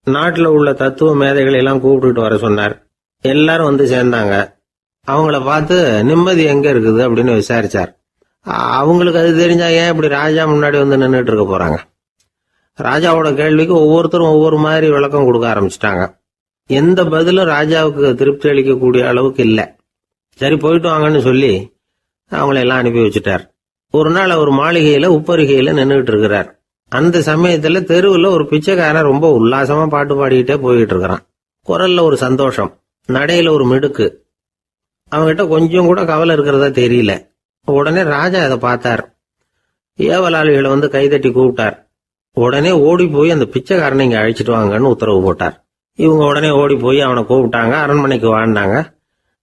நாட்டுல உள்ள தத்துவ மேதைகளை எல்லாம் கூப்பிட்டுட்டு வர சொன்னார். எல்லாரும் சேர்ந்தாங்க. அவங்கள பார்த்து, நிம்மதி எங்க இருக்குது அப்படின்னு விசாரிச்சார். அவங்களுக்கு அது தெரிஞ்சா ஏன் இப்படி ராஜா முன்னாடி நின்றுட்டு இருக்க போறாங்க? ராஜாவோட கேள்விக்கு ஒவ்வொருத்தரும் ஒவ்வொரு மாதிரி விளக்கம் கொடுக்க ஆரம்பிச்சிட்டாங்க. எந்த பதிலும் ராஜாவுக்கு திருப்தி அளிக்கக்கூடிய அளவுக்கு இல்லை. சரி, போயிட்டு வாங்கன்னு சொல்லி அவங்கள எல்லாம் அனுப்பி வச்சுட்டார். ஒரு நாள் அவர் மாளிகையில உப்பரிகையில நின்றுட்டு இருக்கிறார். அந்த சமயத்துல தெருவுல ஒரு பிச்சைக்காரன் ரொம்ப உல்லாசமா பாட்டு பாடிக்கிட்டே போய்கிட்டு இருக்கிறான். குரல்ல ஒரு சந்தோஷம், நடையில ஒரு மிடுக்கு. அவன்கிட்ட கொஞ்சம் கூட கவலை இருக்கிறதா தெரியல. உடனே ராஜா அதை பார்த்தார். ஏவலாளிகளை கைதட்டி கூப்பிட்டார். உடனே ஓடி போய் அந்த பிச்சைக்காரனை இங்க அழைச்சிட்டு வாங்கன்னு உத்தரவு போட்டார். இவங்க உடனே ஓடி போய் அவனை கூப்பிட்டாங்க. அரண்மனைக்கு வாழ்ந்தாங்க.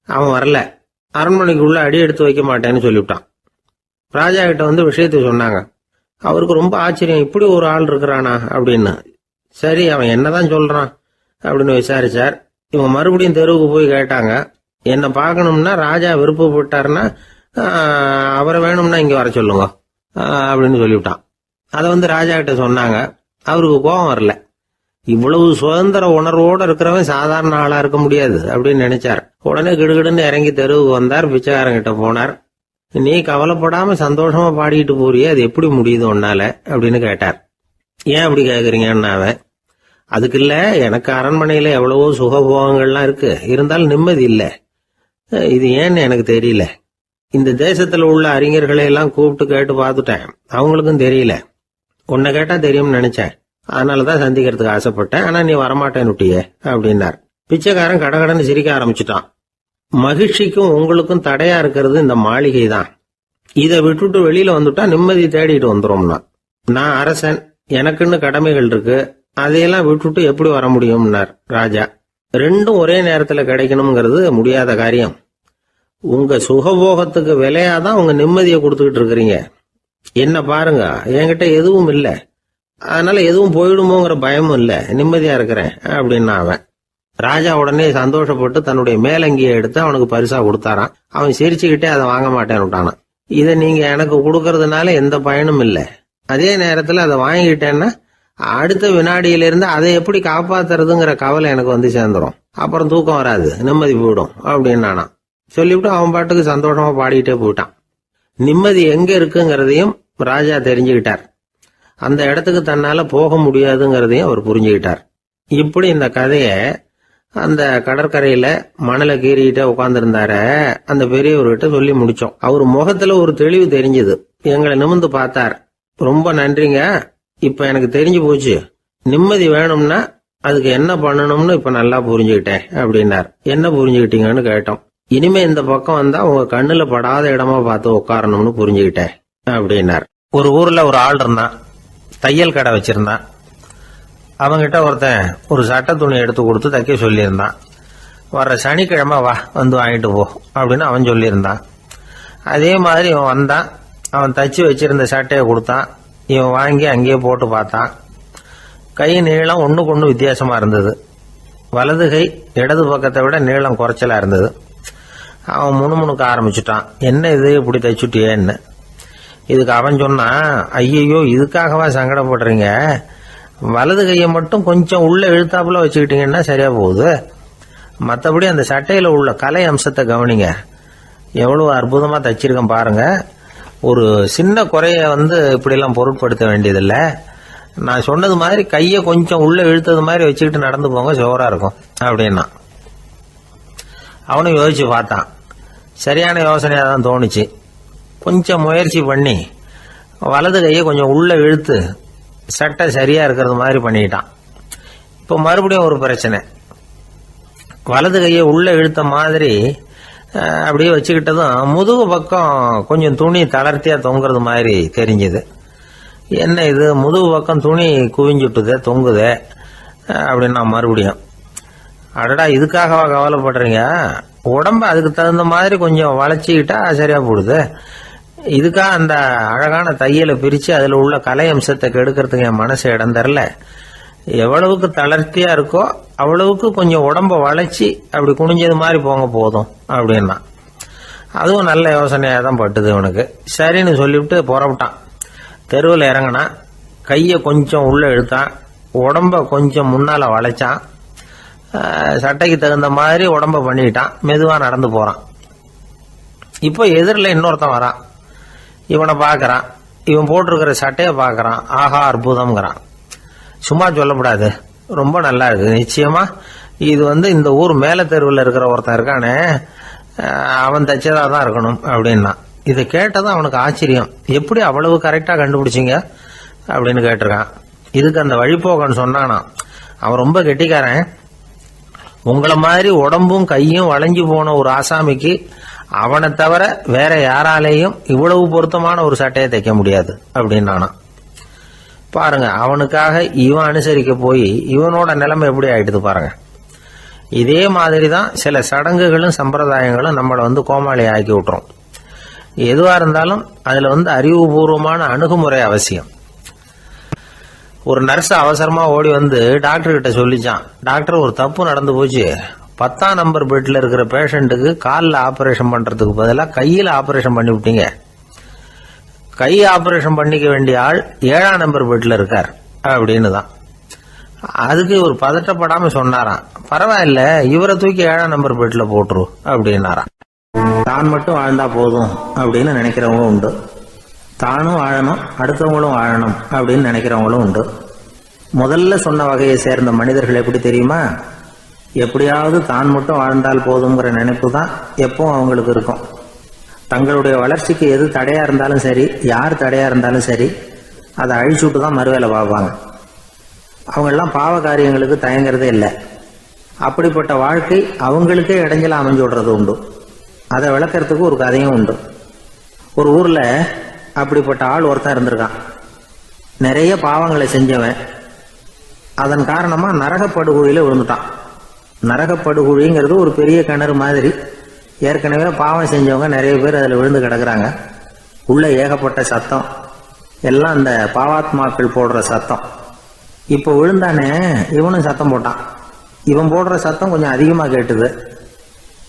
அவன் வரல. அரண்மனைக்குள்ள அடி எடுத்து வைக்க மாட்டேன்னு சொல்லிவிட்டான். ராஜா கிட்ட விஷயத்த சொன்னாங்க. அவருக்கு ரொம்ப ஆச்சரியம், இப்படி ஒரு ஆள் இருக்கிறானா அப்படின்னு. சரி, அவன் என்னதான் சொல்றான் அப்படின்னு விசாரிச்சார். இவங்க மறுபடியும் தெருவுக்கு போய் கேட்டாங்க. என்ன பார்க்கணும்னா, ராஜா விருப்பப்பட்டாருன்னா அவரை வேணும்னா இங்க வர சொல்லுங்க அப்படின்னு சொல்லிவிட்டான். அதை ராஜா கிட்ட சொன்னாங்க. அவருக்கு கோபம் வரல. இவ்வளவு சுதந்திர உணர்வோடு இருக்கிறவன் சாதாரண ஆளா இருக்க முடியாது அப்படின்னு நினைச்சார். உடனே கிடுகிடுன்னு இறங்கி தெருவுக்கு வந்தார். பிச்சைக்காரங்கிட்ட போனார். நீ கவலைப்படாம சந்தோஷமா பாடிட்டு போறியே, அது எப்படி முடியுது உன்னால அப்படின்னு கேட்டார். ஏன் அப்படி கேக்குறீங்கன்னு அவன், அதுக்கு இல்ல, எனக்கு அரண்மனையில எவ்வளவோ சுகபோகங்கள்லாம் இருக்கு, இருந்தாலும் நிம்மதி இல்ல, இது ஏன்னு எனக்கு தெரியல. இந்த தேசத்துல உள்ள அறிஞர்களை எல்லாம் கூப்பிட்டு கேட்டு பார்த்துட்டேன், அவங்களுக்கும் தெரியல. உன்னை கேட்டா தெரியும்னு நினைச்சேன், அதனாலதான் சந்திக்கிறதுக்கு ஆசைப்பட்டேன், ஆனா நீ வரமாட்டேன்னு விட்டியே அப்படின்னார். பிச்சைக்காரன் கடகடன்னு சிரிக்க ஆரம்பிச்சுட்டான். மகிழ்ச்சிக்கும் உங்களுக்கும் தடையா இருக்கிறது இந்த மாளிகை தான். இதை விட்டுட்டு வெளியில வந்துட்டா நிம்மதி தேடிட்டு வந்துரும்னா. நான் அரசன், எனக்குன்னு கடமைகள் இருக்கு, அதையெல்லாம் விட்டுட்டு எப்படி வர முடியும்னார் ராஜா. ரெண்டும் ஒரே நேரத்துல கிடைக்கணுங்கிறது முடியாத காரியம். உங்க சுகபோகத்துக்கு விலையாதான் உங்க நிம்மதியை கொடுத்துக்கிட்டு இருக்கிறீங்க. என்ன பாருங்க, என்கிட்ட எதுவும் இல்ல, அதனால எதுவும் போயிடுமோங்கிற பயமும் இல்ல, நிம்மதியா இருக்கிறேன் அப்படின்னா அவன். ராஜா உடனே சந்தோஷப்பட்டு தன்னுடைய மேலங்கியை எடுத்து அவனுக்கு பரிசா கொடுத்தாரான். அவன் சிரிச்சுக்கிட்டே அதை வாங்க மாட்டேன்னு விட்டானான். இதை நீங்க எனக்கு கொடுக்கறதுனால எந்த பயனும் இல்ல, அதே நேரத்துல அதை வாங்கிட்டேன்னா அடுத்த வினாடியிலிருந்து அதை எப்படி காப்பாத்துறதுங்கிற கவலை எனக்கு வந்து சேர்ந்துரும், அப்புறம் தூக்கம் வராது, நிம்மதி போயிடும் அப்படின்னு சொல்லிவிட்டு அவன் பாட்டுக்கு சந்தோஷமா பாடிட்டே போயிட்டான். நிம்மதி எங்க இருக்குங்கிறதையும் ராஜா தெரிஞ்சுக்கிட்டார். அந்த இடத்துக்கு தன்னால போக முடியாதுங்கிறதையும் அவர் புரிஞ்சுக்கிட்டார். இப்படி இந்த கதைய அந்த கடற்கரையில மணலை கீறிக்கிட்டே உட்கார்ந்துருந்தார அந்த பெரியவர்கிட்ட சொல்லி முடிச்சோம். அவர் முகத்துல ஒரு தெளிவு தெரிஞ்சது. எங்களை நிமிர்ந்து பார்த்தார். ரொம்ப நன்றிங்க, இப்ப எனக்கு தெரிஞ்சு போச்சு, நிம்மதி வேணும்னா அதுக்கு என்ன பண்ணணும்னு இப்ப நல்லா புரிஞ்சுக்கிட்டேன் அப்படின்னார். என்ன புரிஞ்சுக்கிட்டீங்கன்னு கேட்டோம். இனிமே இந்த பக்கம் வந்தா உங்க கண்ணுல படாத இடமா பார்த்து உட்காரணும்னு புரிஞ்சுக்கிட்டேன் அப்படின்னார். ஒரு ஊர்ல ஒரு ஆள் இருந்தான், தையல் கடை வச்சிருந்தான். அவங்கிட்ட ஒருத்தன் ஒரு சட்டை துணி எடுத்து கொடுத்து தைக்க சொல்லியிருந்தான். வர்ற சனிக்கிழமை வா, வந்து வாங்கிட்டு போ அப்படின்னு அவன் சொல்லியிருந்தான். அதே மாதிரி இவன் வந்தான். அவன் தச்சு வச்சிருந்த சட்டையை கொடுத்தான். இவன் வாங்கி அங்கேயே போட்டு பார்த்தான். கை நீளம் ஒண்ணுக்கு ஒண்ணு வித்தியாசமா இருந்தது. வலது கை இடது பக்கத்தை விட நீளம் குறைச்சலா இருந்தது. அவன் முணுமுணுக்க ஆரம்பிச்சுட்டான், என்ன இது இப்படி தைச்சுட்டியேன்னு. இதுக்கு அவன் சொன்னான், ஐயோ இதுக்காகவா சங்கடப்படுறீங்க, வலது கையை மட்டும் கொஞ்சம் உள்ள இழுத்தாப்புல வச்சுக்கிட்டீங்கன்னா சரியா போகுது, மற்றபடி அந்த சட்டையில உள்ள கலை அம்சத்தை கவனிங்க, எவ்வளவு அற்புதமா தச்சிருக்கேன் பாருங்க, ஒரு சின்ன குறைய இப்படி எல்லாம் பொருட்படுத்த வேண்டியதில்லை, நான் சொன்னது மாதிரி கையை கொஞ்சம் உள்ள இழுத்தது மாதிரி வச்சுக்கிட்டு நடந்து போங்க, சோரா இருக்கும் அப்படின்னா. அவனும் யோசிச்சு பார்த்தான். சரியான யோசனையா தான் தோணுச்சு. கொஞ்சம் முயற்சி பண்ணி வலது கையை கொஞ்சம் உள்ள இழுத்து சட்டை சரியா இருக்கிறது மாதிரி பண்ணிட்டான். இப்ப மறுபடியும் ஒரு பிரச்சனை. வலது கையை உள்ள இழுத்த மாதிரி அப்படியே வச்சுக்கிட்டதும் முதுகு பக்கம் கொஞ்சம் துணி தளர்த்தியா தொங்குறது மாதிரி தெரிஞ்சது. என்ன இது, முதுகு பக்கம் துணி குவிஞ்சுட்டுதே, தொங்குதே அப்படின்னா மறுபடியும், அடடா இதுக்காகவா கவலைப்படுறீங்க, உடம்ப அதுக்கு தகுந்த மாதிரி கொஞ்சம் வளைச்சிக்கிட்டா சரியா போடுது, இதுக்காக அந்த அழகான தையலை பிரிச்சு அதுல உள்ள கலை அம்சத்தை கெடுக்கிறதுக்கு என் மனசு இடம் தரல, எவ்வளவுக்கு தளர்த்தியா இருக்கோ அவ்வளவுக்கு கொஞ்சம் உடம்ப வளைச்சி அப்படி குனிஞ்சது மாதிரி போங்க போதும் அப்படின்னா. அதுவும் நல்ல யோசனையா தான் பட்டுது இவனுக்கு. சரின்னு சொல்லிவிட்டு புறப்பட்டான். தெருவில் இறங்கினான். கையை கொஞ்சம் உள்ள இழுத்தான், உடம்ப கொஞ்சம் முன்னால வளைச்சான், சட்டைக்கு தகுந்த மாதிரி உடம்ப பண்ணிக்கிட்டான், மெதுவா நடந்து போறான். இப்போ எதிரில் இன்னொருத்தன் வரான். இவனை பாக்குறான், இவன் போட்டிருக்கிற சட்டையை பாக்குறான், ஆஹா அற்புதம்ங்கிறான். சும்மா சொல்லக்கூடாது, ரொம்ப நல்லா இருக்கு, நிச்சயமா இது இந்த ஊர் மேல தெருவில் இருக்கிற ஒருத்தன் இருக்கானே அவன் தைச்சதா தான் இருக்கணும் அப்படின்னா. இதை கேட்டதும் அவனுக்கு ஆச்சரியம். எப்படி அவ்வளவு கரெக்டா கண்டுபிடிச்சிங்க அப்படின்னு கேட்டிருக்கான். இதுக்கு அந்த வழிபோக்கன்னு சொன்னானா, அவன் ரொம்ப கெட்டிக்காரன், உங்களை மாதிரி உடம்பும் கையும் வளைஞ்சு போன ஒரு ஆசாமிக்கு அவனை தவிர வேற யாராலேயும் இவ்வளவு பொருத்தமான ஒரு சட்டையை தைக்க முடியாது அப்படின்னானா. பாருங்க, அவனுக்காக இவன் அனுசரிக்க போய் இவனோட நிலைமை எப்படி ஆயிடுது பாருங்க. இதே மாதிரி தான் சில சடங்குகளும் சம்பிரதாயங்களும் நம்மளை கோமாளி ஆக்கி விட்டுரும். எதுவா இருந்தாலும் அதுல அறிவுபூர்வமான அணுகுமுறை அவசியம். ஒரு நர்ஸ் அவசரமா ஓடி டாக்டர் கிட்ட சொல்லிச்சான், டாக்டர் ஒரு தப்பு நடந்து போச்சு, 10ஆம் நம்பர் பெட்ல இருக்கிற பேஷண்ட்டுக்கு காலில் ஆபரேஷன் பண்றதுக்கு பதிலாக கையில் ஆபரேஷன் பண்ணி விட்டீங்க, கை ஆபரேஷன் பண்ணிக்க வேண்டிய ஆள் 7ஆம் நம்பர் பெட்ல இருக்கார் அப்படின்னு தான். அதுக்கு இவர் பதட்டப்படாமல் சொன்னாராம், பரவாயில்ல, இவரை தூக்கி 7ஆம் நம்பர் பெட்டில் போட்டுரு அப்படின்னாராம். தான் மட்டும் வாழ்ந்தா போதும் அப்படின்னு நினைக்கிறவங்க உண்டு. தானும் வாழணும், அடுத்தவங்களும் வாழணும் அப்படின்னு நினைக்கிறவங்களும் உண்டு. முதல்ல சொன்ன வகையை சேர்ந்த மனிதர்கள் எப்படி தெரியுமா? எப்படியாவது தான் மட்டும் வாழ்ந்தால் போதுங்கிற நினைப்பு தான் எப்பவும் அவங்களுக்கு இருக்கும். தங்களுடைய வளர்ச்சிக்கு எது தடையா இருந்தாலும் சரி, யார் தடையா இருந்தாலும் சரி, அதை அழிச்சுட்டு தான் மறுவேலை பார்ப்பாங்க. அவங்கெல்லாம் பாவ காரியங்களுக்கு தயங்குறதே இல்லை. அப்படிப்பட்ட வாழ்க்கை அவங்களுக்கே இடைஞ்சல அமைஞ்சு விடுறது உண்டு. அதை விளக்கறதுக்கு ஒரு கதையும் உண்டு. ஒரு ஊர்ல அப்படிப்பட்ட ஆள் ஒருத்தன் இருந்திருக்கான். நிறைய பாவங்களை செஞ்சவன். அதன் காரணமா நரகப்படுகொழியில விழுந்துட்டான். நரகப்படுகொழிங்கிறது ஒரு பெரிய கிணறு மாதிரி. ஏற்கனவே பாவம் செஞ்சவங்க நிறைய பேர் அதில் விழுந்து கிடக்குறாங்க. உள்ள ஏகப்பட்ட சத்தம், எல்லாம் அந்த பாவாத்மாக்கள் போடுற சத்தம். இப்போ விழுந்தானே, இவனும் சத்தம் போட்டான். இவன் போடுற சத்தம் கொஞ்சம் அதிகமாக கேட்டுது.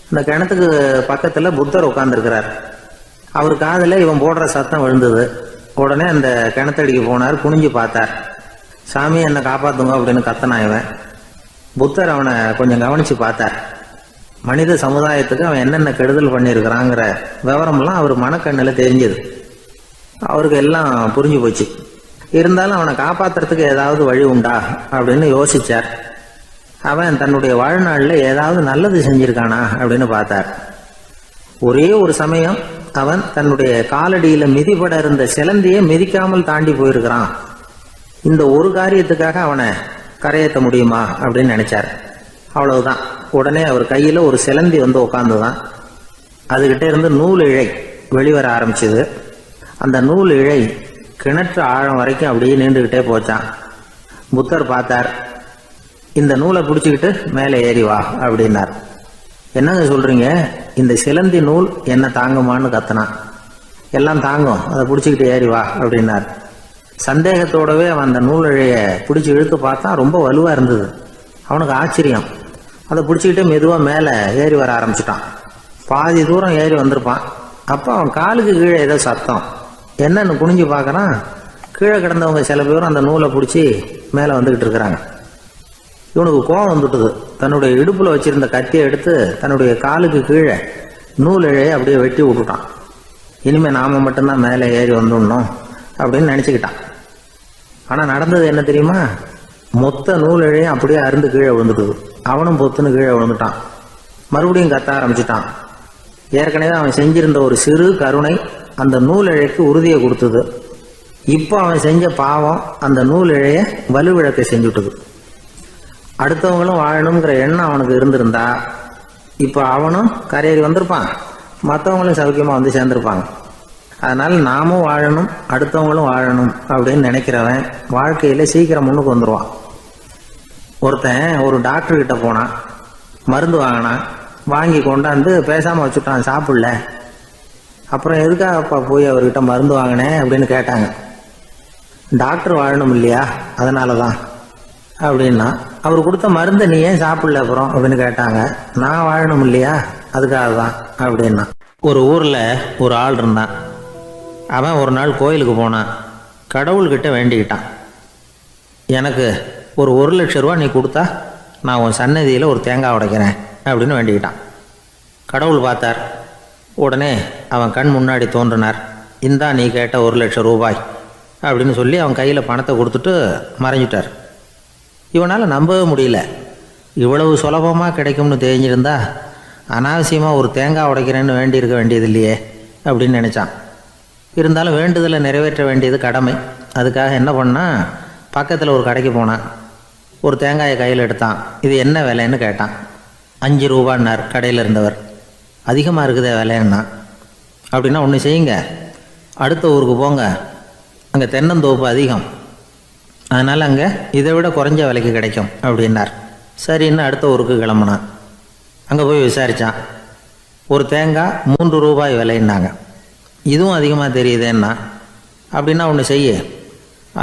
இந்த கிணத்துக்கு பக்கத்துல புத்தர் உட்கார்ந்துருக்கிறார். அவர் காதுல இவன் போடுற சத்தம் விழுந்தது. உடனே அந்த கிணத்தடிக்கு போனார். குனிஞ்சு பார்த்தார். சாமி, என்னை காப்பாத்துங்க அப்படின்னு கத்தனான் இவன். புத்தர் அவனை கொஞ்சம் கவனிச்சு பார்த்தார். மனித சமுதாயத்துக்கு அவன் என்னென்ன கெடுதல் பண்ணியிருக்கிறாங்கிற விவரம்லாம் அவர் மனக்கண்ணில் தெரிஞ்சது. அவருக்கு எல்லாம் புரிஞ்சு போச்சு. இருந்தாலும் அவனை காப்பாத்துறதுக்கு ஏதாவது வழி உண்டா அப்படின்னு யோசிச்சார். அவன் தன்னுடைய வாழ்நாளில் ஏதாவது நல்லது செஞ்சிருக்கானா அப்படின்னு பார்த்தார். ஒரே ஒரு சமயம் அவன் தன்னுடைய காலடியில மிதிபட இருந்த சிலந்தியை மிதிக்காமல் தாண்டி போயிருக்கிறான். இந்த ஒரு காரியத்துக்காக அவனை கரையேற்ற முடியுமா அப்படின்னு நினைச்சார். அவ்வளவுதான். உடனே அவர் கையில ஒரு சிலந்தி வந்து உட்காந்துதான். அதுகிட்ட இருந்து நூல் இழை வெளிவர ஆரம்பிச்சது. அந்த நூல் இழை கிணற்று ஆழம் வரைக்கும் அப்படியே நீண்டுகிட்டே போச்சான். புத்தர் பார்த்தார். இந்த நூலை பிடிச்சிக்கிட்டு மேலே ஏறி வா அப்படின்னார். என்னங்க சொல்றீங்க, இந்த சிலந்தி நூல் என்ன தாங்குமான்னு கத்தனான். எல்லாம் தாங்கும், அதை பிடிச்சிக்கிட்டு ஏறி வா அப்படின்னார். சந்தேகத்தோடவே அவன் அந்த நூல் இழைய பிடிச்சி இழுத்து பார்த்தா ரொம்ப வலுவா இருந்தது. அவனுக்கு ஆச்சரியம். அதை பிடிச்சிக்கிட்டு மெதுவா மேலே ஏறி வர ஆரம்பிச்சுட்டான். பாதி தூரம் ஏறி வந்திருப்பான். அப்போ அவன் காலுக்கு கீழே ஏதோ சத்தம். என்னன்னு குனிஞ்சு பார்க்கறான். கீழே கிடந்தவங்க சில பேரும் அந்த நூலை பிடிச்சி மேலே வந்துகிட்டு இருக்கிறாங்க. இவனுக்கு கோபம் வந்துட்டுது. தன்னுடைய இடுப்புல வச்சிருந்த கத்தியை எடுத்து தன்னுடைய காலுக்கு கீழே நூல் இழையை அப்படியே வெட்டி விட்டுட்டான். இனிமே நாம மட்டும்தான் மேலே ஏறி வந்துடணும் அப்படின்னு நினைச்சுக்கிட்டான். ஆனா நடந்தது என்ன தெரியுமா? மொத்த நூல் இழையும் அப்படியே அருந்து கீழே விழுந்துட்டுது. அவனும் பொத்துன்னு கீழே விழுந்துட்டான். மறுபடியும் கத்த ஆரம்பிச்சுட்டான். ஏற்கனவே அவன் செஞ்சிருந்த ஒரு சிறு கருணை அந்த நூல் இழைக்கு உறுதியை கொடுத்தது. இப்போ அவன் செஞ்ச பாவம் அந்த நூல் இழைய வலுவிழக்க செஞ்சுட்டுது. அடுத்தவங்களும் வாழணுங்கிற எண்ணம் அவனுக்கு இருந்திருந்தா இப்போ அவனும் கரையேறி வந்திருப்பான், மற்றவங்களும் சௌக்கியமா வந்து சேர்ந்திருப்பாங்க. அதனால நாமும் வாழணும், அடுத்தவங்களும் வாழணும் அப்படின்னு நினைக்கிறவன் வாழ்க்கையில சீக்கிரம் முன்னுக்கு வந்துடுவான். ஒருத்தன் ஒரு டாக்டர் கிட்ட போனான். மருந்து வாங்கினான். வாங்கி கொண்டாந்து பேசாம வச்சுட்டான், சாப்பிடல. அப்புறம் எதுக்காகப்பா போய் அவர்கிட்ட மருந்து வாங்கினேன் அப்படின்னு கேட்டாங்க. டாக்டர் வாழணும் இல்லையா, அதனாலதான் அப்படின்னா. அவர் கொடுத்த மருந்தை நீ ஏன் சாப்பிடல அப்புறம் அப்படின்னு கேட்டாங்க. நான் வாழணும் இல்லையா, அதுக்காக தான் அப்படின்னா. ஒரு ஊர்ல ஒரு ஆள் இருந்தான். அவன் ஒரு நாள் கோயிலுக்கு போனான். கடவுள்கிட்ட வேண்டிக்கிட்டான், எனக்கு ஒரு 1,00,000 ரூபா நீ கொடுத்தா நான் உன் சன்னதியில் ஒரு தேங்காய் உடைக்கிறேன் அப்படின்னு வேண்டிக்கிட்டான். கடவுள் பார்த்தார். உடனே அவன் கண் முன்னாடி தோன்றினார். இந்தா நீ கேட்ட 1,00,000 ரூபாய் அப்படின்னு சொல்லி அவன் கையில் பணத்தை கொடுத்துட்டு மறைஞ்சிட்டார். இவனால் நம்பவே முடியல. இவ்வளவு சுலபமாக கிடைக்கும்னு தெரிஞ்சிருந்தா அனாவசியமாக ஒரு தேங்காய் உடைக்கிறேன்னு வேண்டியிருக்க வேண்டியது இல்லையே அப்படின்னு நினச்சான். இருந்தாலும் வேண்டுதலை நிறைவேற்ற வேண்டியது கடமை. அதுக்காக என்ன பண்ணான், பக்கத்தில் ஒரு கடைக்கு போனான். ஒரு தேங்காயை கையில் எடுத்தான். இது என்ன விலைன்னு கேட்டான். 5 ரூபான்னார் கடையில் இருந்தவர். அதிகமாக இருக்குதே விலைன்னா. அப்படின்னா ஒன்று செய்யுங்க, அடுத்த ஊருக்கு போங்க, அங்கே தென்னந்தோப்பு அதிகம், அதனால் அங்கே இதை விட குறைஞ்ச விலைக்கு கிடைக்கும் அப்படின்னார். சரின்னு அடுத்த ஊருக்கு கிளம்புனான். அங்கே போய் விசாரித்தான். ஒரு தேங்காய் 3 ரூபாய் விலைன்னாங்க. இதுவும் அதிகமாக தெரியுதேன்னா. அப்படின்னா ஒன்று செய்ய,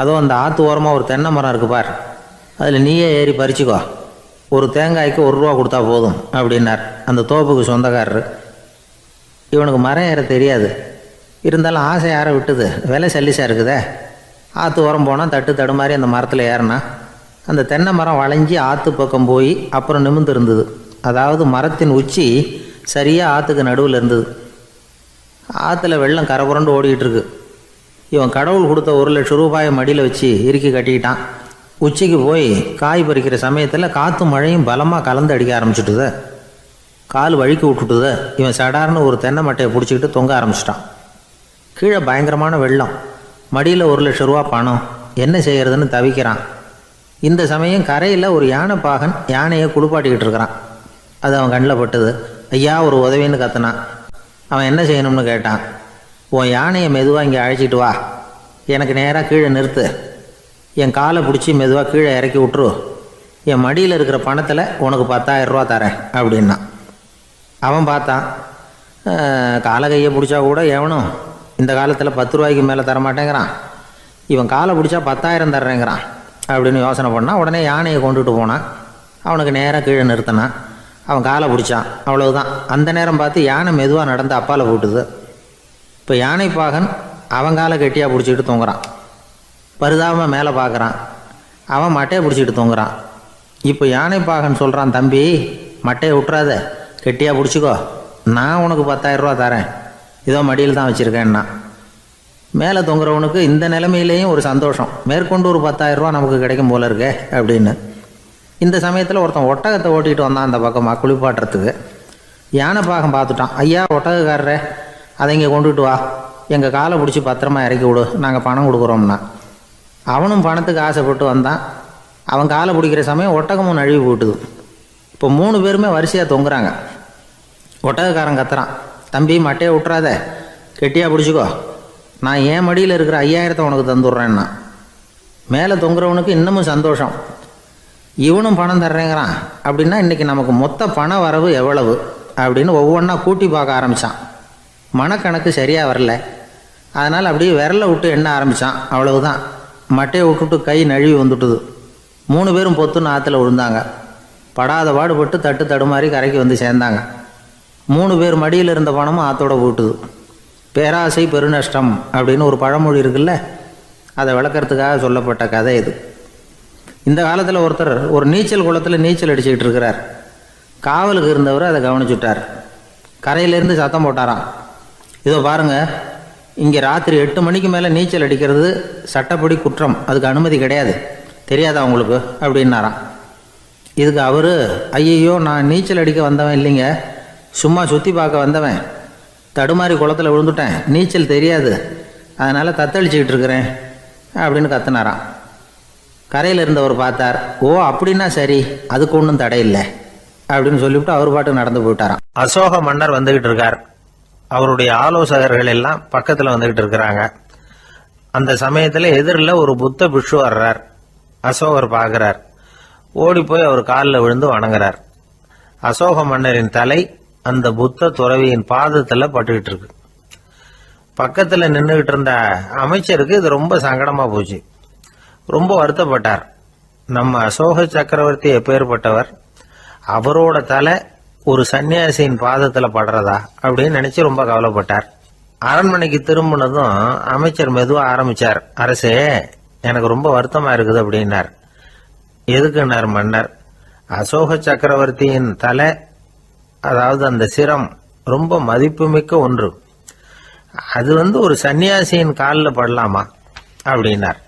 அதுவும் அந்த ஆற்று ஓரமாக ஒரு தென்னை மரம் இருக்கு பார், அதில் நீயே ஏறி பறிச்சுக்கோ, ஒரு தேங்காய்க்கு 1 ரூபா கொடுத்தா போதும் அப்படின்னார் அந்த தோப்புக்கு சொந்தக்காரரு. இவனுக்கு மரம் ஏற தெரியாது. இருந்தாலும் ஆசை யார விட்டுது, விலை சல்லிசாக இருக்குதே. ஆற்று ஓரம் போனால் தட்டு தடுமாறி அந்த மரத்தில் ஏறினா அந்த தென்னை மரம் வளைஞ்சி ஆற்று பக்கம் போய் அப்புறம் நிமிர்ந்து இருந்தது. அதாவது மரத்தின் உச்சி சரியாக ஆற்றுக்கு நடுவில் இருந்தது. ஆற்றுல வெள்ளம் கரை புரண்டு ஓடிக்கிட்டு இருக்கு. இவன் கடவுள் கொடுத்த 1,00,000 ரூபாயை மடியில் வச்சு இறுக்கி கட்டிக்கிட்டான். உச்சிக்கு போய் காய் பறிக்கிற சமயத்தில் காற்றும் மழையும் பலமாக கலந்து அடிக்க ஆரம்பிச்சுட்டுது. கால் வழுக்கி விட்டுட்டுது. இவன் சடார்னு ஒரு தென்னை மட்டையை பிடிச்சிக்கிட்டு தொங்க ஆரம்பிச்சிட்டான். கீழே பயங்கரமான வெள்ளம். மடியில் 1,00,000 ரூபா பணம். என்ன செய்கிறதுன்னு தவிக்கிறான். இந்த சமயம் கரையில் ஒரு யானைப்பாகன் யானையை குளிப்பாட்டிக்கிட்டு இருக்கிறான். அது அவன் கண்ணில் பட்டுது. ஐயா ஒரு உதவின்னு கத்துனான். அவன் என்ன செய்யணும்னு கேட்டான். உன் யானையை மெதுவாக இங்கே அழைச்சிட்டு வா, எனக்கு நேராக கீழே நிறுத்து, என் காலை பிடிச்சி மெதுவாக கீழே இறக்கி விட்ரு, என் மடியில் இருக்கிற பணத்தில் உனக்கு 10,000 ரூபா தரேன் அப்படின்னா. அவன் பார்த்தான். காலை கையை பிடிச்சா கூட எவனும் இந்த காலத்தில் 10 ரூபாய்க்கு மேலே தரமாட்டேங்கிறான். இவன் காலை பிடிச்சா 10,000 தர்றேங்கிறான் அப்படின்னு யோசனை பண்ணான். உடனே யானையை கொண்டுட்டு போனான். அவனுக்கு நேராக கீழே நிறுத்தினான். அவன் காலை பிடிச்சான். அவ்வளவுதான். அந்த நேரம் பார்த்து யானை மெதுவாக நடந்து அப்பால் போட்டுது. இப்போ யானைப்பாகன் அவன் காலை கெட்டியாக பிடிச்சிக்கிட்டு தொங்குறான். பரிதாபமாக மேலே பார்க்குறான். அவன் மட்டையை பிடிச்சிக்கிட்டு தொங்குறான். இப்போ யானைப்பாகன் சொல்கிறான், தம்பி மட்டையை விட்டுறாத, கெட்டியாக பிடிச்சிக்கோ, நான் உனக்கு 10,000 ரூபா தரேன், இதோ மடியில் தான் வச்சுருக்கேன்னா. மேலே தொங்குறவனுக்கு இந்த நிலைமையிலேயும் ஒரு சந்தோஷம், மேற்கொண்டு ஒரு 10,000 ரூபா நமக்கு கிடைக்கும் போல இருக்கே அப்படின்னு. இந்த சமயத்தில் ஒருத்தன் ஒட்டகத்தை ஓட்டிகிட்டு வந்தான் அந்த பக்கமாக குளிப்பாட்டுறதுக்கு. யானைப்பாகன் பார்த்துட்டான். ஐயா ஒட்டகக்காரரே, அதை இங்கே கொண்டுட்டு வா, எங்கள் காலை பிடிச்சி பத்திரமா இறக்கி விடு, நாங்கள் பணம் கொடுக்குறோம்னா. அவனும் பணத்துக்கு ஆசைப்பட்டு வந்தான். அவன் காலை பிடிக்கிற சமயம் ஒட்டகமும் நழுவி போட்டுது. இப்போ 3 பேருமே வரிசையாக தொங்குறாங்க. ஒட்டகக்காரன் கத்துறான், தம்பி மட்டையை விட்டுறாத, கெட்டியாக பிடிச்சிக்கோ, நான் என் மடியில் இருக்கிற 5,000 உனக்கு தந்துடுறேன்னா. மேலே தொங்குறவனுக்கு இன்னமும் சந்தோஷம், இவனும் பணம் தர்றேங்கிறான் அப்படின்னா இன்றைக்கி நமக்கு மொத்த பண வரவு எவ்வளவு அப்படின்னு ஒவ்வொன்றா கூட்டி பார்க்க ஆரம்பித்தான். மனக்கணக்கு சரியாக வரல. அதனால் அப்படியே விரலை விட்டு எண்ண ஆரம்பித்தான். அவ்வளவுதான். மட்டையை விட்டுட்டு கை நழுவி வந்துட்டுது. 3 பேரும் பொத்துன்னு ஆற்றுல விழுந்தாங்க. படாத பாடுபட்டு தட்டு தடுமாறி கரைக்கு வந்து சேர்ந்தாங்க. 3 பேர் மடியில் இருந்த பணமும் ஆற்றோட போட்டுது. பேராசை பெருநஷ்டம் அப்படின்னு ஒரு பழமொழி இருக்குல்ல, அதை விளக்கறதுக்காக சொல்லப்பட்ட கதை இது. இந்த காலத்தில் ஒருத்தர் ஒரு நீச்சல் குளத்தில் நீச்சல் அடிச்சுக்கிட்டு இருக்கிறார். காவலுக்கு இருந்தவர் அதை கவனிச்சுட்டார். கரையிலேருந்து சத்தம் போட்டாராம், இதோ பாருங்க, இங்கே ராத்திரி 8 மணிக்கு மேலே நீச்சல் அடிக்கிறது சட்டப்படி குற்றம், அதுக்கு அனுமதி கிடையாது, தெரியாதா உங்களுக்கு அப்படின்னாராம். இதுக்கு அவர், ஐயையோ நான் நீச்சல் அடிக்க வந்தவன் இல்லைங்க, சும்மா சுற்றி பார்க்க வந்தவன், தடுமாறி குளத்தில் விழுந்துட்டேன், நீச்சல் தெரியாது, அதனால் தத்தளிச்சுக்கிட்டு இருக்கிறேன் அப்படின்னு கத்துனாராம். கரையில் இருந்தவர் பார்த்தார். ஓ அப்படின்னா சரி, அதுக்கு ஒன்றும் தடை இல்லை அப்படின்னு சொல்லிவிட்டு அவர் பாட்டு நடந்து போயிட்டாராம். அசோக மன்னர் வந்துகிட்டு இருக்கார். அவருடைய ஆலோசகர்கள் எல்லாம் பக்கத்தில் வந்துகிட்டு இருக்கிறாங்க. அந்த சமயத்தில் எதிரில் ஒரு புத்த பிக்ஷு வர்றார். அசோகர் பார்க்கிறார். ஓடி போய் அவர் காலில் விழுந்து வணங்குறார். அசோக மன்னரின் தலை அந்த புத்த துறவியின் பாதத்தில் பட்டுக்கிட்டு இருக்கு. பக்கத்தில் நின்றுகிட்டு இருந்த அமைச்சருக்கு இது ரொம்ப சங்கடமா போச்சு. ரொம்ப வருத்தப்பட்டார். நம்ம அசோக சக்கரவர்த்தி எப்பேற்பட்டவர், அவரோட தலை ஒரு சன்னியாசியின் பாதத்தில் படுறதா அப்படின்னு நினைச்சு ரொம்ப கவலைப்பட்டார். அரண்மனைக்கு திரும்பினதும் அமைச்சர் மெதுவாக ஆரம்பிச்சார். அரசே, எனக்கு ரொம்ப வருத்தமா இருக்குது அப்படின்னார். எதுக்குன்னார் மன்னர். அசோக சக்கரவர்த்தியின் தலை, அதாவது அந்த சிரம் ரொம்ப மதிப்புமிக்க ஒன்று, அது ஒரு சன்னியாசியின் காலில் படலாமா அப்படின்னார்.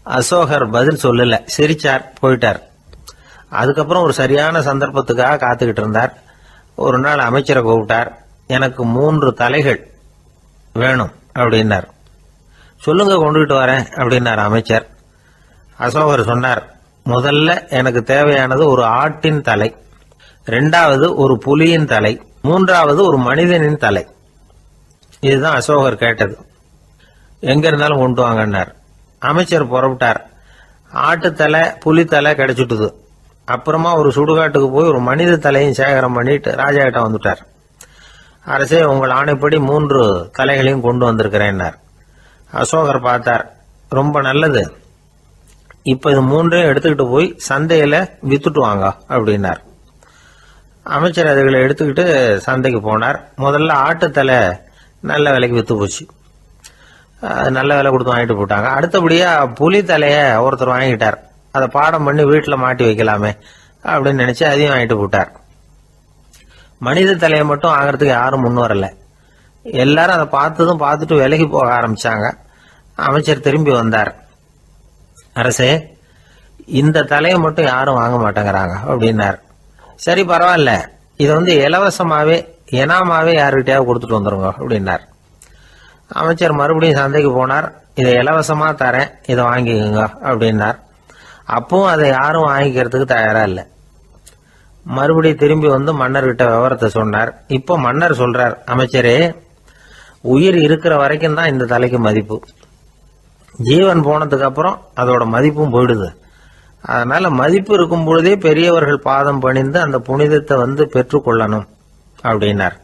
அசோகர் பதில் சொல்லல, சிரிச்சார், போயிட்டார். அதுக்கப்புறம் ஒரு சரியான சந்தர்ப்பத்துக்காக காத்துக்கிட்டு இருந்தார். ஒரு நாள் அமைச்சரை கூப்பிட்டார். எனக்கு 3 தலைகள் வேணும் அப்படின்னார். சொல்லுங்க, கொண்டுகிட்டு வரேன் அப்படின்னார் அமைச்சர். அசோகர் சொன்னார், முதல்ல எனக்கு தேவையானது ஒரு ஆட்டின் தலை, 2வது ஒரு புலியின் தலை, 3வது ஒரு மனிதனின் தலை. இதுதான் அசோகர் கேட்டது. எங்க இருந்தாலும் கொண்டு வாங்கன்னார். அமைச்சர் புறப்பட்டார். ஆட்டுத்தலை புலித்தலை கிடைச்சிட்டுது. அப்புறமா ஒரு சுடுகாட்டுக்கு போய் ஒரு மனித தலையும் சேகரம் பண்ணிட்டு ராஜா கிட்ட வந்துட்டார். அரசே, உங்கள் ஆணைப்படி 3 தலைகளையும் கொண்டு வந்திருக்கிறேன்னார். அசோகர் பார்த்தார். ரொம்ப நல்லது, இப்ப இது 3ஐயும் எடுத்துக்கிட்டு போய் சந்தையில வித்துட்டு வாங்க அப்படின்னார். அமைச்சர் அதுகளை எடுத்துக்கிட்டு சந்தைக்கு போனார். முதல்ல ஆட்டுத்தலை நல்ல விலைக்கு வித்து போச்சு. நல்ல விலை கொடுத்து வாங்கிட்டு போட்டாங்க. அடுத்தபடியா புலி தலைய ஒருத்தர் வாங்கிட்டார். அதை பாடம் பண்ணி வீட்டில் மாட்டி வைக்கலாமே அப்படின்னு நினைச்சு அதையும் வாங்கிட்டு போட்டார். மனித தலையை மட்டும் வாங்குறதுக்கு யாரும் முன் வரல. எல்லாரும் அதை பார்த்துட்டு விலகி போக ஆரம்பிச்சாங்க. அமைச்சர் திரும்பி வந்தார். அரசே, இந்த தலையை மட்டும் யாரும் வாங்க மாட்டேங்கிறாங்க அப்படின்னார். சரி, பரவாயில்ல, இதை இலவசமாவே எனாமாவே யாருக்கிட்டையாவது கொடுத்துட்டு வந்துருங்க அப்படின்னார். அமைச்சர் மறுபடியும் சந்தைக்கு போனார். இதை இலவசமா தரேன், இதை வாங்கிக்கோங்க அப்படின்னார். அப்பவும் அதை யாரும் வாங்கிக்கிறதுக்கு தயாரா இல்லை. மறுபடியும் திரும்பி வந்து மன்னர்கிட்ட விவரத்தை சொன்னார். இப்போ மன்னர் சொல்றார், அமைச்சரே, உயிர் இருக்கிற வரைக்கும் தான் இந்த தலைக்கு மதிப்பு. ஜீவன் போனதுக்கு அப்புறம் அதோட மதிப்பும் போயிடுது. அதனால மதிப்பு இருக்கும் பொழுதே பெரியவர்கள் பாதம் பணிந்து அந்த புனிதத்தை பெற்றுக்கொள்ளணும் அப்படின்னார்.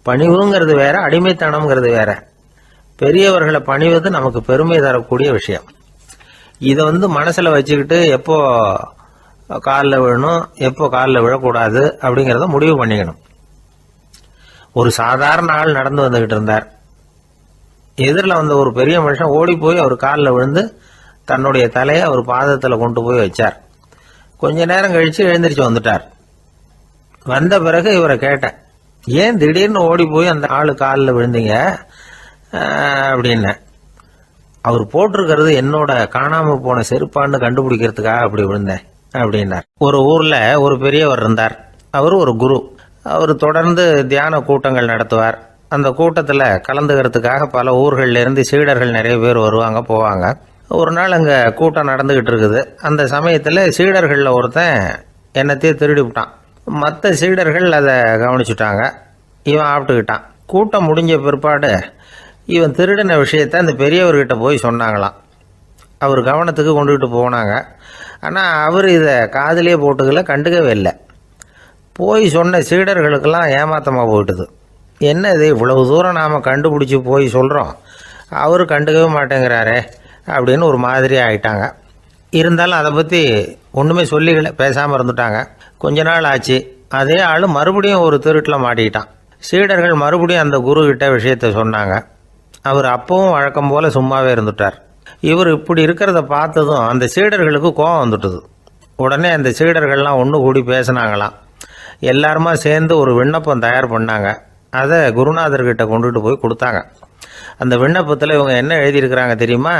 பணிவுங்கிறது வேற, அடிமைத்தனம்ங்கிறது வேற. பெரியவர்களை பணிவது நமக்கு பெருமை தரக்கூடிய விஷயம். இதை மனசுல வச்சுக்கிட்டு எப்போ காலில் விழணும், எப்போ காலில் விழக்கூடாது அப்படிங்கிறத முடிவு பண்ணிக்கணும். ஒரு சாதாரண ஆள் நடந்து வந்துகிட்டு இருந்தார். எதிரில் வந்த ஒரு பெரிய மனுஷன் ஓடி போய் அவர் காலில் விழுந்து தன்னுடைய தலையை அவர் பாதத்தில் கொண்டு போய் வச்சார். கொஞ்ச நேரம் கழிச்சு எழுந்திரிச்சு வந்துட்டார். வந்த பிறகு இவரை கேட்டேன், ஏன் திடீர்னு ஓடி போய் அந்த ஆளு காலில் விழுந்தீங்க அப்படின்னு. அவர் போட்டிருக்கிறது என்னோட காணாம போன செருப்பான்னு கண்டுபிடிக்கிறதுக்காக அப்படி விழுந்தேன் அப்படின்னார். ஒரு ஊர்ல ஒரு பெரியவர் இருந்தார். அவர் ஒரு குரு. அவர் தொடர்ந்து தியான கூட்டங்கள் நடத்துவார். அந்த கூட்டத்தில் கலந்துக்கிறதுக்காக பல ஊர்கள்ல இருந்து சீடர்கள் நிறைய பேர் வருவாங்க போவாங்க. ஒரு நாள் அங்கே கூட்டம் நடந்துகிட்டு இருக்குது. அந்த சமயத்தில் சீடர்களில் ஒருத்தன் என்னத்தையே திருடி விட்டான். மற்ற சீடர்கள் அதை கவனிச்சுட்டாங்க. இவன் ஆப்பிட்டுக்கிட்டான். கூட்டம் முடிஞ்ச பிற்பாடு இவன் திருடின விஷயத்த அந்த பெரியவர்கிட்ட போய் சொன்னாங்களாம். அவர் கவனத்துக்கு கொண்டுகிட்டு போனாங்க. ஆனால் அவர் இதை காதிலே போட்டுக்கல, கண்டுக்கவே இல்லை. போய் சொன்ன சீடர்களுக்கெல்லாம் ஏமாத்தமாக போயிட்டுது. என்ன இது, இவ்வளவு தூரம் நாம் கண்டுபிடிச்சி போய் சொல்கிறோம், அவர் கண்டுக்கவே மாட்டேங்கிறாரே அப்படின்னு ஒரு மாதிரி ஆயிட்டாங்க. இருந்தாலும் அதை பற்றி ஒன்றுமே சொல்லிக்கல, பேசாமல் இருந்துட்டாங்க. கொஞ்ச நாள் ஆச்சு. அதே ஆள் மறுபடியும் ஒரு திருட்டில் மாட்டிக்கிட்டான். சீடர்கள் மறுபடியும் அந்த குரு கிட்ட விஷயத்த சொன்னாங்க. அவர் அப்பவும் வழக்கம் போல சும்மாவே இருந்துட்டார். இவர் இப்படி இருக்கிறத பார்த்ததும் அந்த சீடர்களுக்கு கோபம் வந்துட்டுது. உடனே அந்த சீடர்கள்லாம் ஒன்று கூடி பேசினாங்களாம். எல்லாருமா சேர்ந்து ஒரு விண்ணப்பம் தயார் பண்ணாங்க. அதை குருநாதர்கிட்ட கொண்டுட்டு போய் கொடுத்தாங்க. அந்த விண்ணப்பத்தில் இவங்க என்ன எழுதியிருக்கிறாங்க தெரியுமா?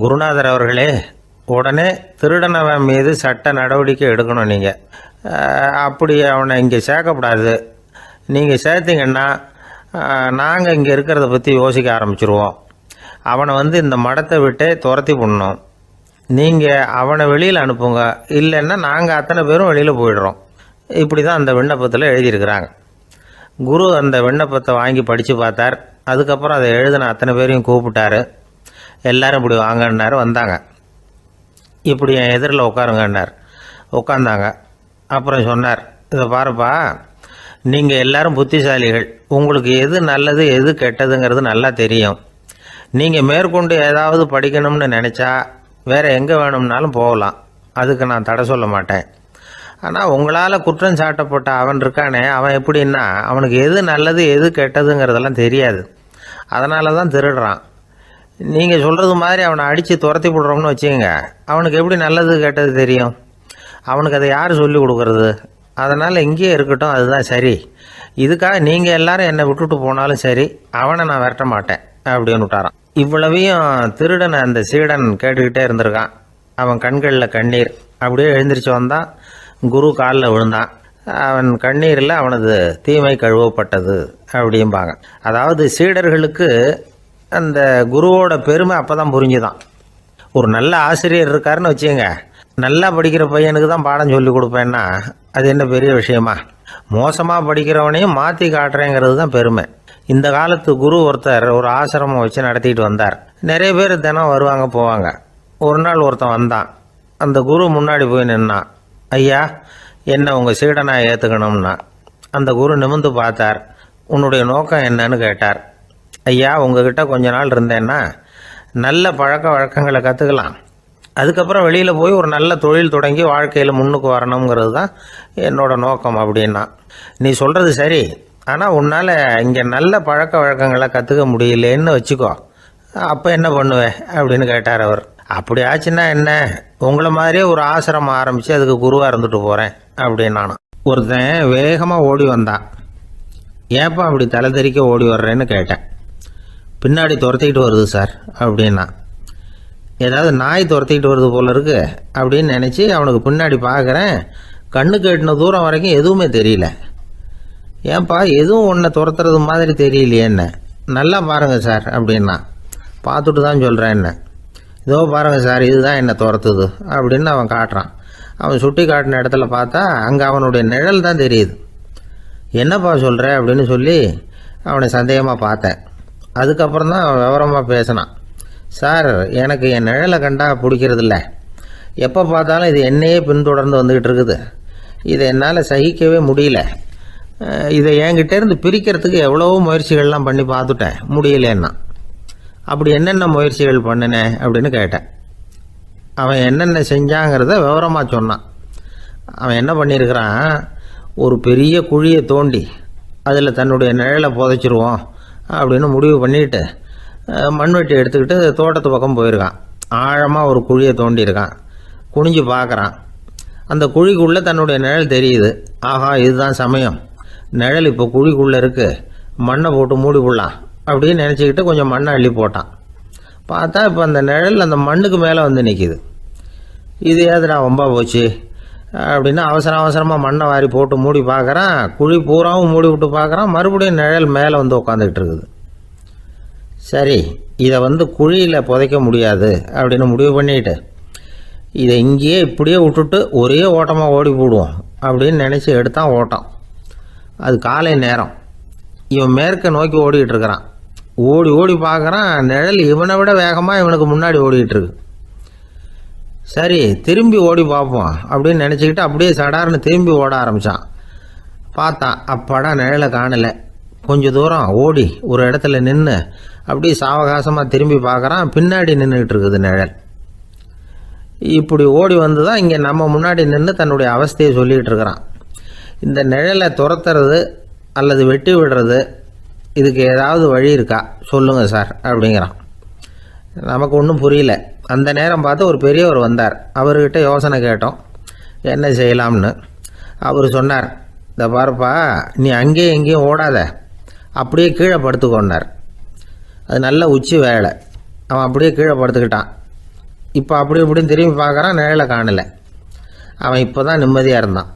குருநாதர் அவர்களே, உடனே திருடனவன் மீது சட்ட நடவடிக்கை எடுக்கணும். நீங்கள் அப்படி அவனை இங்கே சேர்க்கக்கூடாது. நீங்கள் சேர்த்தீங்கன்னா நாங்கள் இங்கே இருக்கிறத பற்றி யோசிக்க ஆரம்பிச்சிருவோம். அவனை இந்த மடத்தை விட்டே துரத்தி பண்ணணும். நீங்கள் அவனை வெளியில் அனுப்புங்க, இல்லைன்னா நாங்கள் அத்தனை பேரும் வெளியில் போயிடுறோம். இப்படி தான் அந்த விண்ணப்பத்தில் எழுதியிருக்கிறாங்க. குரு அந்த விண்ணப்பத்தை வாங்கி படித்து பார்த்தார். அதுக்கப்புறம் அதை எழுதின அத்தனை பேரையும் கூப்பிட்டாரு. எல்லாரும் இப்படி வாங்கன்னாரு. வந்தாங்க. இப்படி என் எதிரில் உட்காருங்கன்னார். உட்காந்தாங்க. அப்புறம் சொன்னார், இதை பாருப்பா, நீங்கள் எல்லாரும் புத்திசாலிகள். உங்களுக்கு எது நல்லது எது கெட்டதுங்கிறது நல்லா தெரியும். நீங்கள் மேற்கொண்டு ஏதாவது படிக்கணும்னு நினச்சா வேறு எங்கே வேணும்னாலும் போகலாம். அதுக்கு நான் தடை சொல்ல மாட்டேன். ஆனால் உங்களால் குற்றம் சாட்டப்பட்ட அவன் இருக்கானே, அவன் எப்படின்னா அவனுக்கு எது நல்லது எது கெட்டதுங்கிறதெல்லாம் தெரியாது. அதனால தான் திருடுறான். நீங்கள் சொல்கிறது மாதிரி அவனை அடித்து துரத்தி போடுறோம்னு வச்சுக்கோங்க, அவனுக்கு எப்படி நல்லது கெட்டது தெரியும்? அவனுக்கு அதை யார் சொல்லி கொடுக்கறது? அதனால் இங்கேயே இருக்கட்டும், அதுதான் சரி. இதுக்காக நீங்கள் எல்லாரும் என்னை விட்டுட்டு போனாலும் சரி, அவனை நான் விரட்ட மாட்டேன் அப்படின்னு விட்டாரான். இவ்வளவையும் திருடனை அந்த சீடன் கேட்டுக்கிட்டே இருந்திருக்கான். அவன் கண்களில் கண்ணீர். அப்படியே எழுந்திரிச்சு வந்தான். குரு காலில் விழுந்தான். அவன் கண்ணீரில் அவனது தீமை கழுவப்பட்டது அப்படிம்பாங்க. அதாவது சீடர்களுக்கு அந்த குருவோட பெருமை அப்போ தான் புரிஞ்சுதான். ஒரு நல்ல ஆசிரியர் இருக்காருன்னு வச்சுக்கோங்க, நல்லா படிக்கிற பையனுக்கு தான் பாடம் சொல்லி கொடுப்பேன்னா அது என்ன பெரிய விஷயமா? மோசமாக படிக்கிறவனையும் மாற்றி காட்டுறேங்கிறது தான் பெருமை. இந்த காலத்து குரு ஒருத்தர் ஒரு ஆசிரமம் வச்சு நடத்திட்டு வந்தார். நிறைய பேர் தினம் வருவாங்க போவாங்க. ஒரு நாள் ஒருத்தன் வந்தான். அந்த குரு முன்னாடி போய் நின்னான். ஐயா, என்ன உங்கள் சீடனாக ஏற்றுக்கணும்னா. அந்த குரு நிமிர்ந்து பார்த்தார். உன்னுடைய நோக்கம் என்னன்னு கேட்டார். ஐயா, உங்ககிட்ட கொஞ்ச நாள் இருந்தேன்னா நல்ல பழக்க வழக்கங்களை கற்றுக்கலாம், அதுக்கப்புறம் வெளியில் போய் ஒரு நல்ல தொழில் தொடங்கி வாழ்க்கையில் முன்னுக்கு வரணுங்கிறது தான் என்னோட நோக்கம் அப்படின்னா. நீ சொல்கிறது சரி, ஆனால் உன்னால் இங்கே நல்ல பழக்க வழக்கங்களை கற்றுக்க முடியலேன்னு வச்சுக்கோ, அப்போ என்ன பண்ணுவேன் அப்படின்னு கேட்டார் அவர். அப்படி ஆச்சுன்னா என்ன, உங்களை மாதிரியே ஒரு ஆசிரமம் ஆரம்பித்து அதுக்கு குருவாக இருந்துட்டு போகிறேன் அப்படின்னு நானும். ஒருத்தன் வேகமாக ஓடி வந்தான். ஏப்பா அப்படி தலை தெறிக்க ஓடி வர்றேன்னு கேட்டேன். பின்னாடி துரத்திக்கிட்டு வருது சார் அப்படின்னா. ஏதாவது நாய் துரத்திக்கிட்டு வருது போல இருக்கு அப்படின்னு நினச்சி அவனுக்கு பின்னாடி பார்க்குறேன். கண்ணுக்கு எட்டின தூரம் வரைக்கும் எதுவுமே தெரியல. ஏன்பா எதுவும் ஒன்றை துரத்துறது மாதிரி தெரியலையே என்ன, நல்லா பாருங்கள் சார் அப்படின்னா. பார்த்துட்டு தான் சொல்கிறேன் என்ன. இதோ பாருங்கள் சார், இதுதான் என்னை துரத்துது அப்படின்னு அவன் காட்டுறான். அவன் சுட்டி காட்டின இடத்துல பார்த்தா அங்கே அவனுடைய நிழல் தான் தெரியுது. என்னப்பா சொல்கிற அப்படின்னு சொல்லி அவனை சந்தேகமாக பார்த்தேன். அதுக்கப்புறம் தான் அவன் விவரமாக பேசினான். சார், எனக்கு என் நிழலை கண்டா பிடிக்கிறதில்ல. எப்போ பார்த்தாலும் இது என்னையே பின்தொடர்ந்து வந்துக்கிட்டு இருக்குது. இதை என்னால் சகிக்கவே முடியல. இதை என்கிட்டேருந்து பிரிக்கிறதுக்கு எவ்வளவோ முயற்சிகள்லாம் பண்ணி பார்த்துட்டேன், முடியலன்னா. அப்படி என்னென்ன முயற்சிகள் பண்ணினேன் அப்படின்னு கேட்டேன். அவன் என்னென்ன செஞ்சாங்கிறத விவரமாக சொன்னான். அவன் என்ன பண்ணியிருக்கிறான், ஒரு பெரிய குழியை தோண்டி அதில் தன்னுடைய நிழலை புதைச்சிருவோம் அப்படின்னு முடிவு பண்ணிட்டு மண்வெட்டி எடுத்துக்கிட்டு தோட்டத்து பக்கம் போயிருக்கான். ஆழமாக ஒரு குழியை தோண்டியிருக்கான். குனிஞ்சு பார்க்குறான். அந்த குழிக்குள்ளே தன்னுடைய நிழல் தெரியுது. ஆஹா, இதுதான் சமயம், நிழல் இப்போ குழிக்குள்ளே இருக்குது, மண்ணை போட்டு மூடி விடலாம் அப்படின்னு நினச்சிக்கிட்டு கொஞ்சம் மண்ணை அள்ளி போட்டான். பார்த்தா இப்போ அந்த நிழல் அந்த மண்ணுக்கு மேலே வந்து நிற்கிது. இது ஏதுடா ரொம்ப போச்சு அப்படின்னு அவசரமாக மண்ணை வாரி போட்டு மூடி பார்க்குறான். குழி பூராவும் மூடி விட்டு பார்க்குறான். மறுபடியும் நிழல் மேலே வந்து உட்காந்துக்கிட்டு இருக்குது. சரி, இதை குழியில் புதைக்க முடியாது அப்படின்னு முடிவு பண்ணிட்டு இதை இங்கேயே இப்படியே விட்டுட்டு ஒரே ஓட்டமாக ஓடி போடுவோம் அப்படின்னு நினச்சி எடுத்தான் ஓட்டம். அது காலை நேரம். இவன் மேற்க நோக்கி ஓடிக்கிட்டு இருக்கிறான். ஓடி ஓடி பார்க்குறான், நிழல் இவனை விட வேகமாக இவனுக்கு முன்னாடி ஓடிக்கிட்டு இருக்கு. சரி, திரும்பி ஓடி பார்ப்போம் அப்படின்னு நினச்சிக்கிட்டு அப்படியே சடார்னு திரும்பி ஓட ஆரம்பித்தான். பார்த்தான், அப்பாடா நிழலை காணலை. கொஞ்சம் தூரம் ஓடி ஒரு இடத்துல நின்று அப்படியே சாவகாசமாக திரும்பி பார்க்குறான். பின்னாடி நின்றுக்கிட்டு இருக்குது நிழல். இப்படி ஓடி வந்து தான் இங்கே நம்ம முன்னாடி நின்று தன்னுடைய அவஸ்தையை சொல்லிகிட்டு இருக்கிறான். இந்த நிழலை துரத்துறது அல்லது வெட்டி விடுறது, இதுக்கு ஏதாவது வழி இருக்கா சொல்லுங்கள் சார் அப்படிங்கிறான். நமக்கு ஒன்றும் புரியல. அந்த நேரம் பார்த்து ஒரு பெரியவர் வந்தார். அவர்கிட்ட யோசனை கேட்டோம், என்ன செய்யலாம்னு. அவர் சொன்னார், இந்த பாருப்பா, நீ அங்கேயும் எங்கேயும் ஓடாத, அப்படியே கீழே படுத்துக்கொண்டார். அது நல்ல உச்சி வேலை. அவன் அப்படியே கீழே படுத்துக்கிட்டான். இப்போ அப்படி இப்படின்னு திரும்பி பார்க்குறான், நிழலை காணலை. அவன் இப்போ தான் நிம்மதியாக இருந்தான்.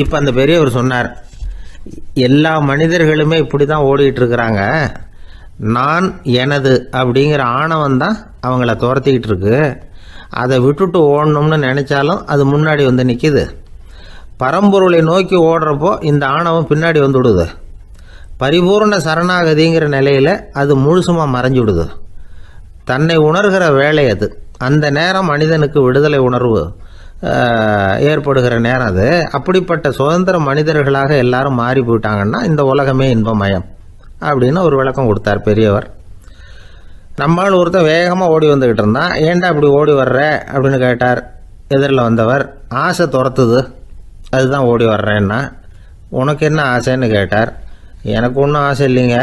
இப்போ அந்த பெரியவர் சொன்னார், எல்லா மனிதர்களுமே இப்படி தான் ஓடிக்கிட்டு இருக்கிறாங்க. நான் எனது அப்படிங்கிற ஆணவம் தான் அவங்கள துரத்திக்கிட்டு இருக்கு. அதை விட்டுட்டு ஓடணும்னு நினச்சாலும் அது முன்னாடி வந்து நிற்கிது. பரம்பொருளை நோக்கி ஓடுறப்போ இந்த ஆணவம் பின்னாடி வந்துவிடுது. பரிபூர்ண சரணாகதிங்கிற நிலையில் அது முழுசுமாக மறைஞ்சுடுது. தன்னை உணர்கிற வேலை அது. அந்த நேரம் மனிதனுக்கு விடுதலை உணர்வு ஏற்படுகிற நேரம் அது. அப்படிப்பட்ட சுதந்திர மனிதர்களாக எல்லாரும் மாறி போயிட்டாங்கன்னா இந்த உலகமே இன்பமயம் அப்படின்னு ஒரு விளக்கம் கொடுத்தார் பெரியவர். நம்மால் ஒருத்தர் வேகமாக ஓடி வந்துக்கிட்டு இருந்தான். ஏன்டா இப்படி ஓடி வர்ற அப்படின்னு கேட்டார் எதிரில் வந்தவர். ஆசை துரத்துது, அதுதான் ஓடி வர்றேன்னா. உனக்கு என்ன ஆசைன்னு கேட்டார். எனக்கு ஒன்றும் ஆசை இல்லைங்க,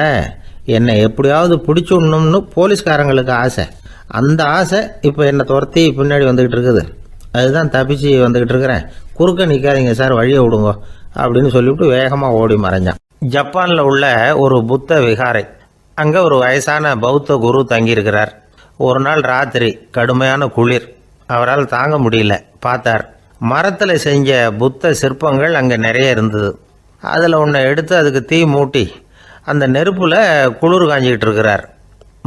என்னை எப்படியாவது பிடிச்சுடணும்னு போலீஸ்காரங்களுக்கு ஆசை. அந்த ஆசை இப்போ என்னை துரத்தி பின்னாடி வந்துக்கிட்டு இருக்குது. அதுதான் தப்பிச்சு வந்துக்கிட்டு இருக்கிறேன். குறுக்க நிற்காதீங்க சார், வழியை விடுங்க அப்படின்னு சொல்லிவிட்டு வேகமாக ஓடி மறைஞ்சான். ஜப்பானில் உள்ள ஒரு புத்த விகாரை. அங்கே ஒரு வயசான பௌத்த குரு தங்கியிருக்கிறார். ஒரு நாள் ராத்திரி கடுமையான குளிர். அவரால் தாங்க முடியல. பார்த்தார், மரத்தில் செஞ்ச புத்த சிற்பங்கள் அங்கே நிறைய இருந்தது. அதில் ஒன்றை எடுத்து அதுக்கு தீ மூட்டி அந்த நெருப்பில் குளிர் காஞ்சிக்கிட்டு இருக்கிறார்.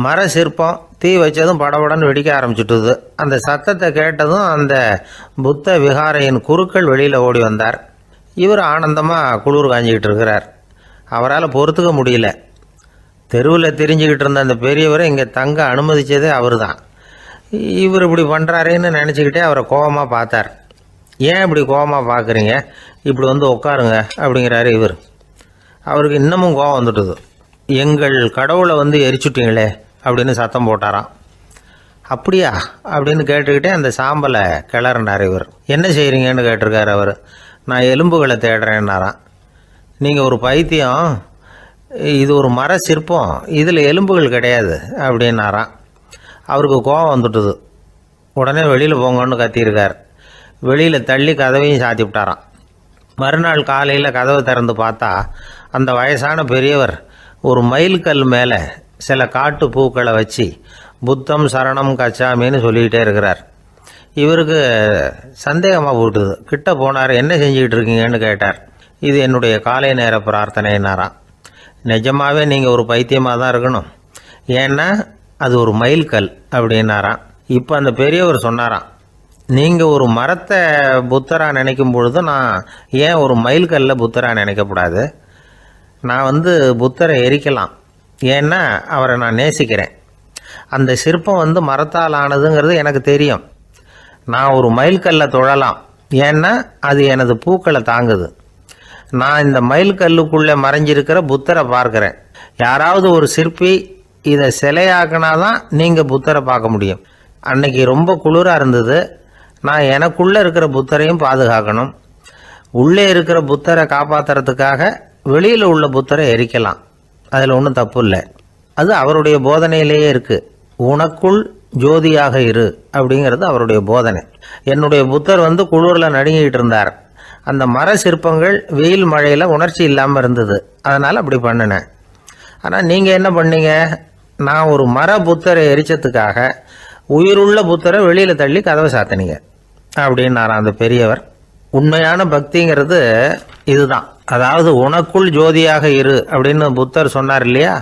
மர சிற்பம் தீ வச்சதும் படபடன்னு வெடிக்க ஆரம்பிச்சுட்டுது. அந்த சத்தத்தை கேட்டதும் அந்த புத்த விகாரையின் குருக்கள் வெளியில் ஓடி வந்தார். இவர் ஆனந்தமாக குளிர் காஞ்சிக்கிட்டு இருக்கிறார். அவரால் பொறுத்துக்க முடியல. தெருவில் திரிஞ்சுக்கிட்டு இருந்த அந்த பெரியவரை இங்கே தங்க அனுமதித்ததே அவர் தான். இவர் இப்படி பண்ணுறாருன்னு நினச்சிக்கிட்டே அவரை கோபமாக பார்த்தார். ஏன் இப்படி கோபமாக பார்க்குறீங்க, இப்படி உட்காருங்க அப்படிங்கிறாரு இவர். அவருக்கு இன்னமும் கோபம் வந்துட்டுது. எங்கள் கடவுளை எரிச்சுட்டீங்களே அப்படின்னு சத்தம் போட்டாராம். அப்படியா அப்படின்னு கேட்டுக்கிட்டே அந்த சாம்பலை கிளறினார் இவர். என்ன செய்கிறீங்கன்னு கேட்டிருக்காரு அவர். நான் எலும்புகளை தேடுறேன்னாராம். நீங்கள் ஒரு பைத்தியம், இது ஒரு மர சிற்பம், இதில் எலும்புகள் கிடையாது அப்படின்னாராம். அவருக்கு கோபம் வந்துட்டுது. உடனே வெளியில் போங்கன்னு கத்தியிருக்கார். வெளியில் தள்ளி கதவையும் சாத்தி விட்டாராம். மறுநாள் காலையில் கதவை திறந்து பார்த்தா அந்த வயசான பெரியவர் ஒரு மைல்கல் மேலே சில காட்டு பூக்களை வச்சு புத்தம் சரணம் கச்சாமின்னு சொல்லிக்கிட்டே இருக்கிறார். இவருக்கு சந்தேகமாக போட்டுது. கிட்ட போனார். என்ன செஞ்சுக்கிட்டு இருக்கீங்கன்னு கேட்டார். இது என்னுடைய காலை நேர பிரார்த்தனைனாராம். நிஜமாகவே நீங்கள் ஒரு பைத்தியமாக தான் இருக்கணும், ஏன்னா அது ஒரு மைல்கல் அப்படின்னாராம். இப்போ அந்த பெரியவர் சொன்னாராம், நீங்கள் ஒரு மரத்தை புத்தராக நினைக்கும் பொழுது நான் ஏன் ஒரு மைல்கல்ல புத்தராக நினைக்கக்கூடாது? நான் புத்தரை எரிக்கலாம், ஏன்னா அவரை நான் நேசிக்கிறேன். அந்த சிற்பம் மரத்தால் ஆனதுங்கிறது எனக்கு தெரியும். நான் ஒரு மைல்கல்லை தொழலாம், ஏன்னா அது எனது பூக்களை தாங்குது. நான் இந்த மைல்கல்லுக்குள்ளே மறைஞ்சிருக்கிற புத்தரை பார்க்குறேன். யாராவது ஒரு சிற்பி இதை சிலையாக்கினாதான் நீங்கள் புத்தரை பார்க்க முடியும். அன்னைக்கு ரொம்ப குளிராக இருந்தது. நான் எனக்குள்ளே இருக்கிற புத்தரையும் பாதுகாக்கணும். உள்ளே இருக்கிற புத்தரை காப்பாற்றுறதுக்காக வெளியில் உள்ள புத்தரை எரிக்கலாம், அதில் ஒன்றும் தப்பு இல்லை. அது அவருடைய போதனையிலேயே இருக்குது. உனக்குள் ஜோதியாக இரு அப்படிங்கிறது அவருடைய போதனை. என்னுடைய புத்தர் குளிரில் நடுங்கிட்டு இருந்தார். அந்த மர சிற்பங்கள் வெயில் மழையில் உணர்ச்சி இல்லாமல் இருந்தது, அதனால் அப்படி பண்ணினேன். ஆனால் நீங்கள் என்ன பண்ணீங்க? நான் ஒரு மர புத்தரை எரிச்சதுக்காக உயிருள்ள புத்தரை வெளியில் தள்ளி கதவை சாத்தினீங்க அப்படின்னாராம் அந்த பெரியவர். உண்மையான பக்திங்கிறது இதுதான். அதாவது உனக்குள் ஜோதியாக இரு அப்படின்னு புத்தர் சொன்னார் இல்லையா,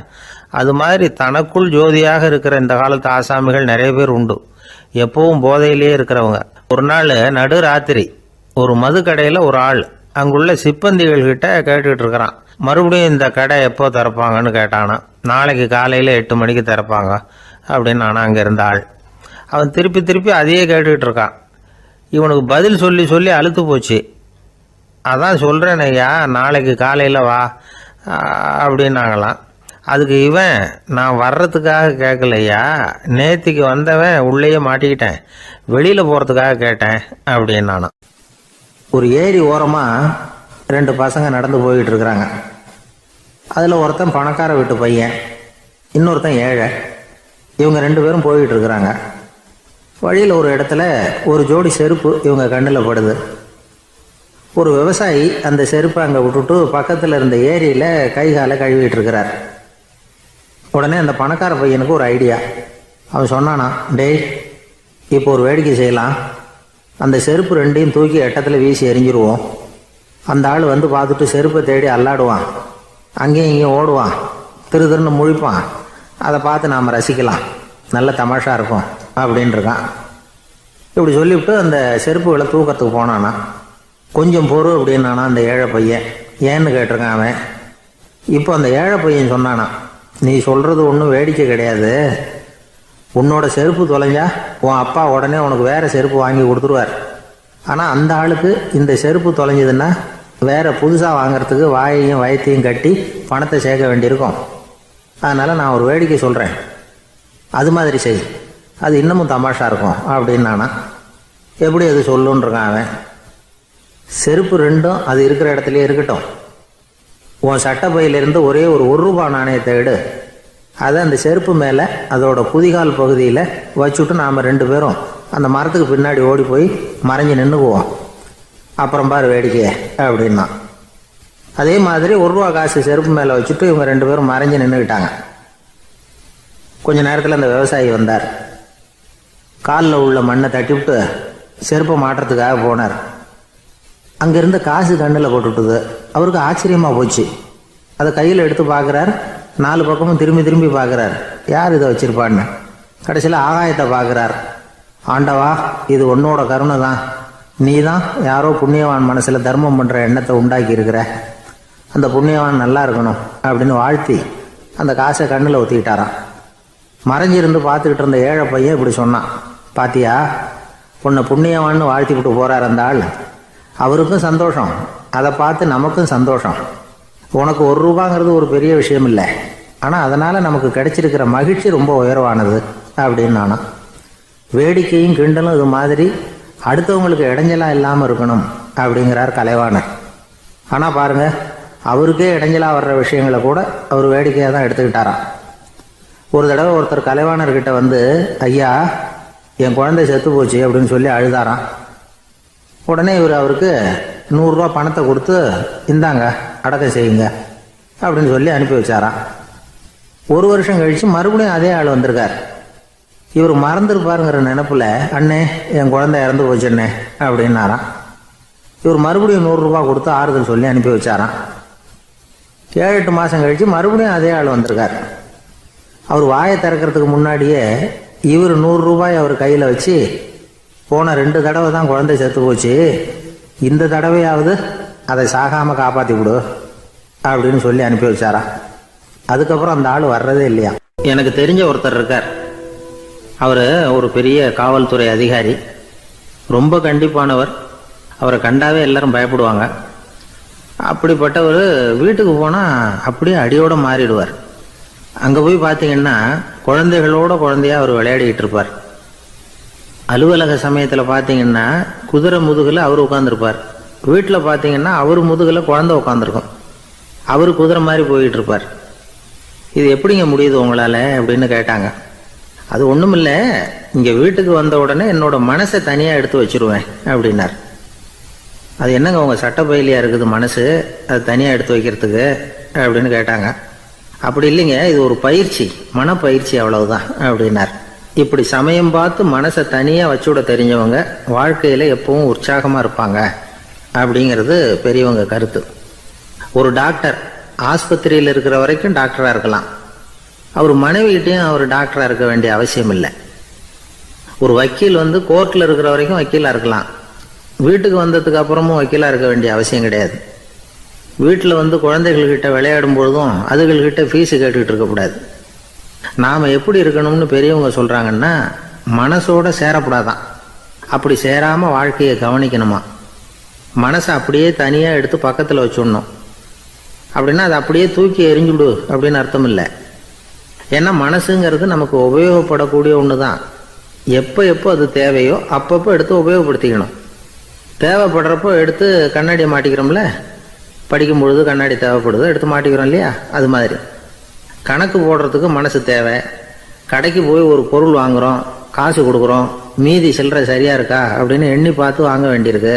அது மாதிரி தனக்குள் ஜோதியாக இருக்கிற இந்த காலத்து ஆசாமிகள் நிறைய பேர் உண்டு. எப்பவும் போதையிலேயே இருக்கிறவங்க. ஒரு நாள் நடு ராத்திரி ஒரு மது கடையில் ஒரு ஆள் அங்குள்ள சிப்பந்திகள் கிட்ட கேட்டுக்கிட்டு இருக்கிறான். மறுபடியும் இந்த கடை எப்போ திறப்பாங்கன்னு கேட்டானா. நாளைக்கு காலையில் 8 மணிக்கு திறப்பாங்க அப்படின்னு நானும் அங்கே இருந்த ஆள். அவன் திருப்பி திருப்பி அதையே கேட்டுக்கிட்டு இருக்கான். இவனுக்கு பதில் சொல்லி சொல்லி அழுத்து போச்சு. அதான் சொல்கிறேன் ஐயா, நாளைக்கு காலையில் வா அப்படின்னாங்களாம். அதுக்கு இவன், நான் வர்றதுக்காக கேட்கலையா, நேத்திக்கு வந்தவன் உள்ளேயே மாட்டிக்கிட்டேன், வெளியில் போகிறதுக்காக கேட்டேன் அப்படின்னானான். ஒரு ஏரி ஓரமாக 2 பசங்க நடந்து போயிட்டு இருக்கிறாங்க. அதில் ஒருத்தன் பணக்கார வீட்டு பையன், இன்னொருத்தன் ஏழை. இவங்க 2 பேரும் போயிட்டு இருக்கிறாங்க. வழியில் ஒரு இடத்துல ஒரு ஜோடி செருப்பு இவங்க கண்ணில் படுது. ஒரு விவசாயி அந்த செருப்பை அங்கே விட்டுட்டு பக்கத்தில் இருந்த ஏரியில் கை காலை கழுவிட்டு இருக்கிறார். உடனே அந்த பணக்கார பையனுக்கு ஒரு ஐடியா. அவன் சொன்னானா, டேய், இப்போ ஒரு வேடிக்கை செய்யலாம். அந்த செருப்பு 2ஐயும் தூக்கி எட்டத்தில் வீசி எறிஞ்சிருவோம். அந்த ஆள் பார்த்துட்டு செருப்பை தேடி அல்லாடுவான், அங்கேயும் இங்கேயும் ஓடுவான், திருன்னு முழிப்பான். அதை பார்த்து நாம் ரசிக்கலாம், நல்ல தமாஷா இருக்கும் அப்படின்ட்டுருக்கான். இப்படி சொல்லிவிட்டு அந்த செருப்புகளை தூக்கிறதுக்கு போனானா. கொஞ்சம் பொறு அப்படின்னானா அந்த ஏழை பையன். ஏன்னு கேட்டிருக்கான் அவன். இப்போ அந்த ஏழை பையன் சொன்னானா, நீ சொல்கிறது ஒன்றும் வேடிக்கை கிடையாது. உன்னோட செருப்பு தொலைஞ்சா உன் அப்பா உடனே உனக்கு வேறு செருப்பு வாங்கி கொடுத்துருவார். ஆனால் அந்த ஆளுக்கு இந்த செருப்பு தொலைஞ்சதுன்னா வேறு புதுசாக வாங்கிறதுக்கு வாயையும் வயத்தையும் கட்டி பணத்தை சேர்க்க வேண்டியிருக்கும். அதனால் நான் ஒரு வேடிக்கை சொல்கிறேன், அது மாதிரி செய், அது இன்னமும் தமாஷா இருக்கும் அப்படின்னானா. எப்படி அது சொல்லுன்றிருக்கான் அவன். செருப்பு 2ம் அது இருக்கிற இடத்துலையே இருக்கட்டும். உன் சட்டப்பையிலிருந்து ஒரே ஒரு ரூபா நாணயத்தை எடு. அதை அந்த செருப்பு மேலே அதோட குதிகால் பகுதியில் வச்சுட்டு நாம் 2 பேரும் அந்த மரத்துக்கு பின்னாடி ஓடி போய் மறைஞ்சு நின்றுக்குவோம். அப்புறம் பாரு வேடிக்கையே அப்படின்னா. அதே மாதிரி ரூபா காசு செருப்பு மேலே வச்சுட்டு இவங்க 2 பேரும் மறைஞ்சு நின்றுக்கிட்டாங்க. கொஞ்ச நேரத்தில் அந்த விவசாயி வந்தார். காலில் உள்ள மண்ணை தட்டிவிட்டு செருப்பை மாட்டுறதுக்காக போனார். அங்கேருந்து காசு கண்ணில் போட்டுவிட்டுது. அவருக்கு ஆச்சரியமாக போச்சு. அதை கையில் எடுத்து பார்க்குறார். 4 பக்கமும் திரும்பி திரும்பி பார்க்குறார், யார் இதை வச்சுருப்பான்னு. கடைசியில் ஆகாயத்தை பார்க்குறார். ஆண்டவா, இது உன்னோட கருணை தான். நீ தான் யாரோ புண்ணியவான் மனசில் தர்மம் பண்ணுற எண்ணத்தை உண்டாக்கி இருக்கிற. அந்த புண்ணியவான் நல்லா இருக்கணும் அப்படின்னு வாழ்த்தி அந்த காசை கண்ணில் ஒத்திக்கிட்டாரான். மறைஞ்சிருந்து பார்த்துக்கிட்டு இருந்த ஏழை பையன் இப்படி சொன்னான், பாத்தியா, உன்னை புண்ணியவான்னு வாழ்த்திக்கிட்டு போகிறார் அந்த ஆள். அவருக்கும் சந்தோஷம், அதை பார்த்து நமக்கும் சந்தோஷம். உனக்கு ரூபாங்கிறது ஒரு பெரிய விஷயம் இல்லை, ஆனால் அதனால் நமக்கு கிடைச்சிருக்கிற மகிழ்ச்சி ரொம்ப உயர்வானது அப்படின்னு நானா. வேடிக்கையும் கிண்டலும் இது மாதிரி அடுத்தவங்களுக்கு இடைஞ்சலாக இல்லாமல் இருக்கணும் அப்படிங்கிறார் கலைவாணர். ஆனால் பாருங்கள், அவருக்கே இடைஞ்சலாக வர்ற விஷயங்களை கூட அவர் வேடிக்கையாக தான் எடுத்துக்கிட்டாராம். ஒரு தடவை ஒருத்தர் கலைவாணர்கிட்ட வந்து, ஐயா என் குழந்தை செத்து போச்சு அப்படின்னு சொல்லி அழுதாராம். உடனே அவருக்கு 100 ரூபா பணத்தை கொடுத்து, இந்தாங்க அடக்கம் செய்யுங்க அப்படின்னு சொல்லி அனுப்பி வச்சாராம். 1 வருஷம் கழிச்சு மறுபடியும் அதே ஆள் வந்திருக்கார். இவர் மறந்துருப்பாருங்கிற நினைப்புல, அண்ணே என் குழந்தை இறந்து போச்சுண்ணே அப்படின்னாராம். இவர் மறுபடியும் 100 ரூபா கொடுத்து ஆறுதல் சொல்லி அனுப்பி வச்சாராம். 7-8 மாசம் கழிச்சு மறுபடியும் அதே ஆள் வந்திருக்கார். அவர் வாயை திறக்கிறதுக்கு முன்னாடியே இவர் 100 ரூபாய் அவர் கையில வச்சு, போன 2 தடவை தான் குழந்தை செத்து போச்சு, இந்த தடவையாவது அதை சாகாம காப்பாத்தி விடு அப்படின்னு சொல்லி அனுப்பி வச்சாராம். அதுக்கப்புறம் அந்த ஆள் வர்றதே இல்லையா. எனக்கு தெரிஞ்ச ஒருத்தர் இருக்கார். அவர் ஒரு பெரிய காவல்துறை அதிகாரி, ரொம்ப கண்டிப்பானவர். அவரை கண்டாவே எல்லாரும் பயப்படுவாங்க. அப்படிப்பட்டவர் வீட்டுக்கு போனால் அப்படியே அடியோட மாறிடுவார். அங்கே போய் பார்த்தீங்கன்னா குழந்தைகளோட குழந்தையா அவர் விளையாடிக்கிட்டு இருப்பார். அலுவலக சமயத்தில் பார்த்தீங்கன்னா குதிரை முதுகில் அவர் உட்காந்துருப்பார். வீட்டில் பார்த்தீங்கன்னா அவர் முதுகில் குழந்தை உட்காந்துருக்கும். அவர் குதிரை மாதிரி போயிட்டு இருப்பார். இது எப்படிங்க முடியுது உங்களால் அப்படின்னு கேட்டாங்க. அது ஒன்றும் இல்லை, இங்கே வீட்டுக்கு வந்த உடனே என்னோட மனசை தனியாக எடுத்து வச்சிருவேன் அப்படின்னார். அது என்னங்க உங்கள் சட்டப்பயிலியாக இருக்குது மனசு, அது தனியாக எடுத்து வைக்கிறதுக்கு அப்படின்னு கேட்டாங்க. அப்படி இல்லைங்க, இது ஒரு பயிற்சி, மனப்பயிற்சி, அவ்வளவுதான் அப்படின்னார். இப்படி சமயம் பார்த்து மனசை தனியாக வச்சுவிட தெரிஞ்சவங்க வாழ்க்கையில் எப்பவும் உற்சாகமாக இருப்பாங்க அப்படிங்கிறது பெரியவங்க கருத்து. ஒரு டாக்டர் ஆஸ்பத்திரியில் இருக்கிற வரைக்கும் டாக்டராக இருக்கலாம். அவர் மனைவிகிட்டையும் அவர் டாக்டராக இருக்க வேண்டிய அவசியம் இல்லை. ஒரு வக்கீல் கோர்ட்டில் இருக்கிற வரைக்கும் வக்கீலாக இருக்கலாம். வீட்டுக்கு வந்ததுக்கு அப்புறமும் வக்கீலாக இருக்க வேண்டிய அவசியம் கிடையாது. வீட்டில் குழந்தைகள்கிட்ட விளையாடும் பொழுதும் அதுகள்கிட்ட ஃபீஸு கேட்டுக்கிட்டு இருக்கக்கூடாது. நாம் எப்படி இருக்கணும்னு பெரியவங்க சொல்கிறாங்கன்னா, மனசோட சேரக்கூடாதான். அப்படி சேராமல் வாழ்க்கையை கவனிக்கணுமா. மனசை அப்படியே தனியாக எடுத்து பக்கத்தில் வச்சுடணும். அப்படின்னா அதை அப்படியே தூக்கி எறிஞ்சுடு அப்படின்னு அர்த்தம் இல்லை. ஏன்னா மனசுங்கிறது நமக்கு உபயோகப்படக்கூடிய ஒன்று தான். எப்போ எப்போ அது தேவையோ அப்பப்போ எடுத்து உபயோகப்படுத்திக்கணும். தேவைப்படுறப்போ எடுத்து கண்ணாடியை மாட்டிக்கிறோம்ல, படிக்கும் பொழுது கண்ணாடி தேவைப்படுது, எடுத்து மாட்டிக்கிறோம் இல்லையா. அது மாதிரி கணக்கு போடுறதுக்கு மனசு தேவை. கடைக்கு போய் ஒரு பொருள் வாங்குகிறோம், காசு கொடுக்குறோம், மீதி சில்லறை சரியாக இருக்கா அப்படின்னு எண்ணி பார்த்து வாங்க வேண்டியிருக்கு.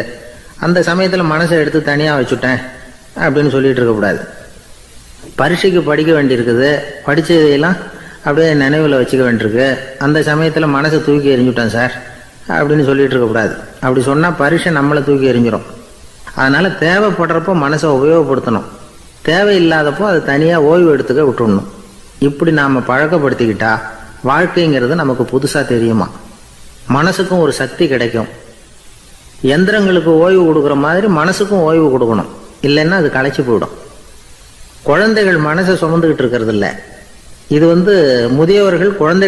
அந்த சமயத்தில் மனசை எடுத்து தனியாக வச்சுட்டேன் அப்படின்னு சொல்லிட்டு இருக்கக்கூடாது. பரீட்சைக்கு படிக்க வேண்டியிருக்குது, படித்ததையெல்லாம் அப்படியே நினைவில் வச்சுக்க வேண்டியிருக்கு. அந்த சமயத்தில் மனசை தூக்கி எறிஞ்சுட்டேன் சார் அப்படின்னு சொல்லிட்டு இருக்கக்கூடாது. அப்படி சொன்னால் பரீட்சை நம்மளை தூக்கி எறிஞ்சிடும். அதனால் தேவைப்படுறப்போ மனசை உபயோகப்படுத்தணும், தேவையில்லாதப்போ அதை தனியாக ஓய்வு எடுத்துக்க விட்டுடணும். இப்படி நாம் பழக்கப்படுத்திக்கிட்டா வாழ்க்கைங்கிறது நமக்கு புதுசாக தெரியுமா. மனசுக்கும் ஒரு சக்தி கிடைக்கும். எந்திரங்களுக்கு ஓய்வு கொடுக்குற மாதிரி மனசுக்கும் ஓய்வு கொடுக்கணும், இல்லைன்னா அது களைச்சி போயிடும். குழந்தைகள் மனசை சுமந்துக்கிட்டு இருக்கிறது இல்லை. இது முதியவர்கள் குழந்தை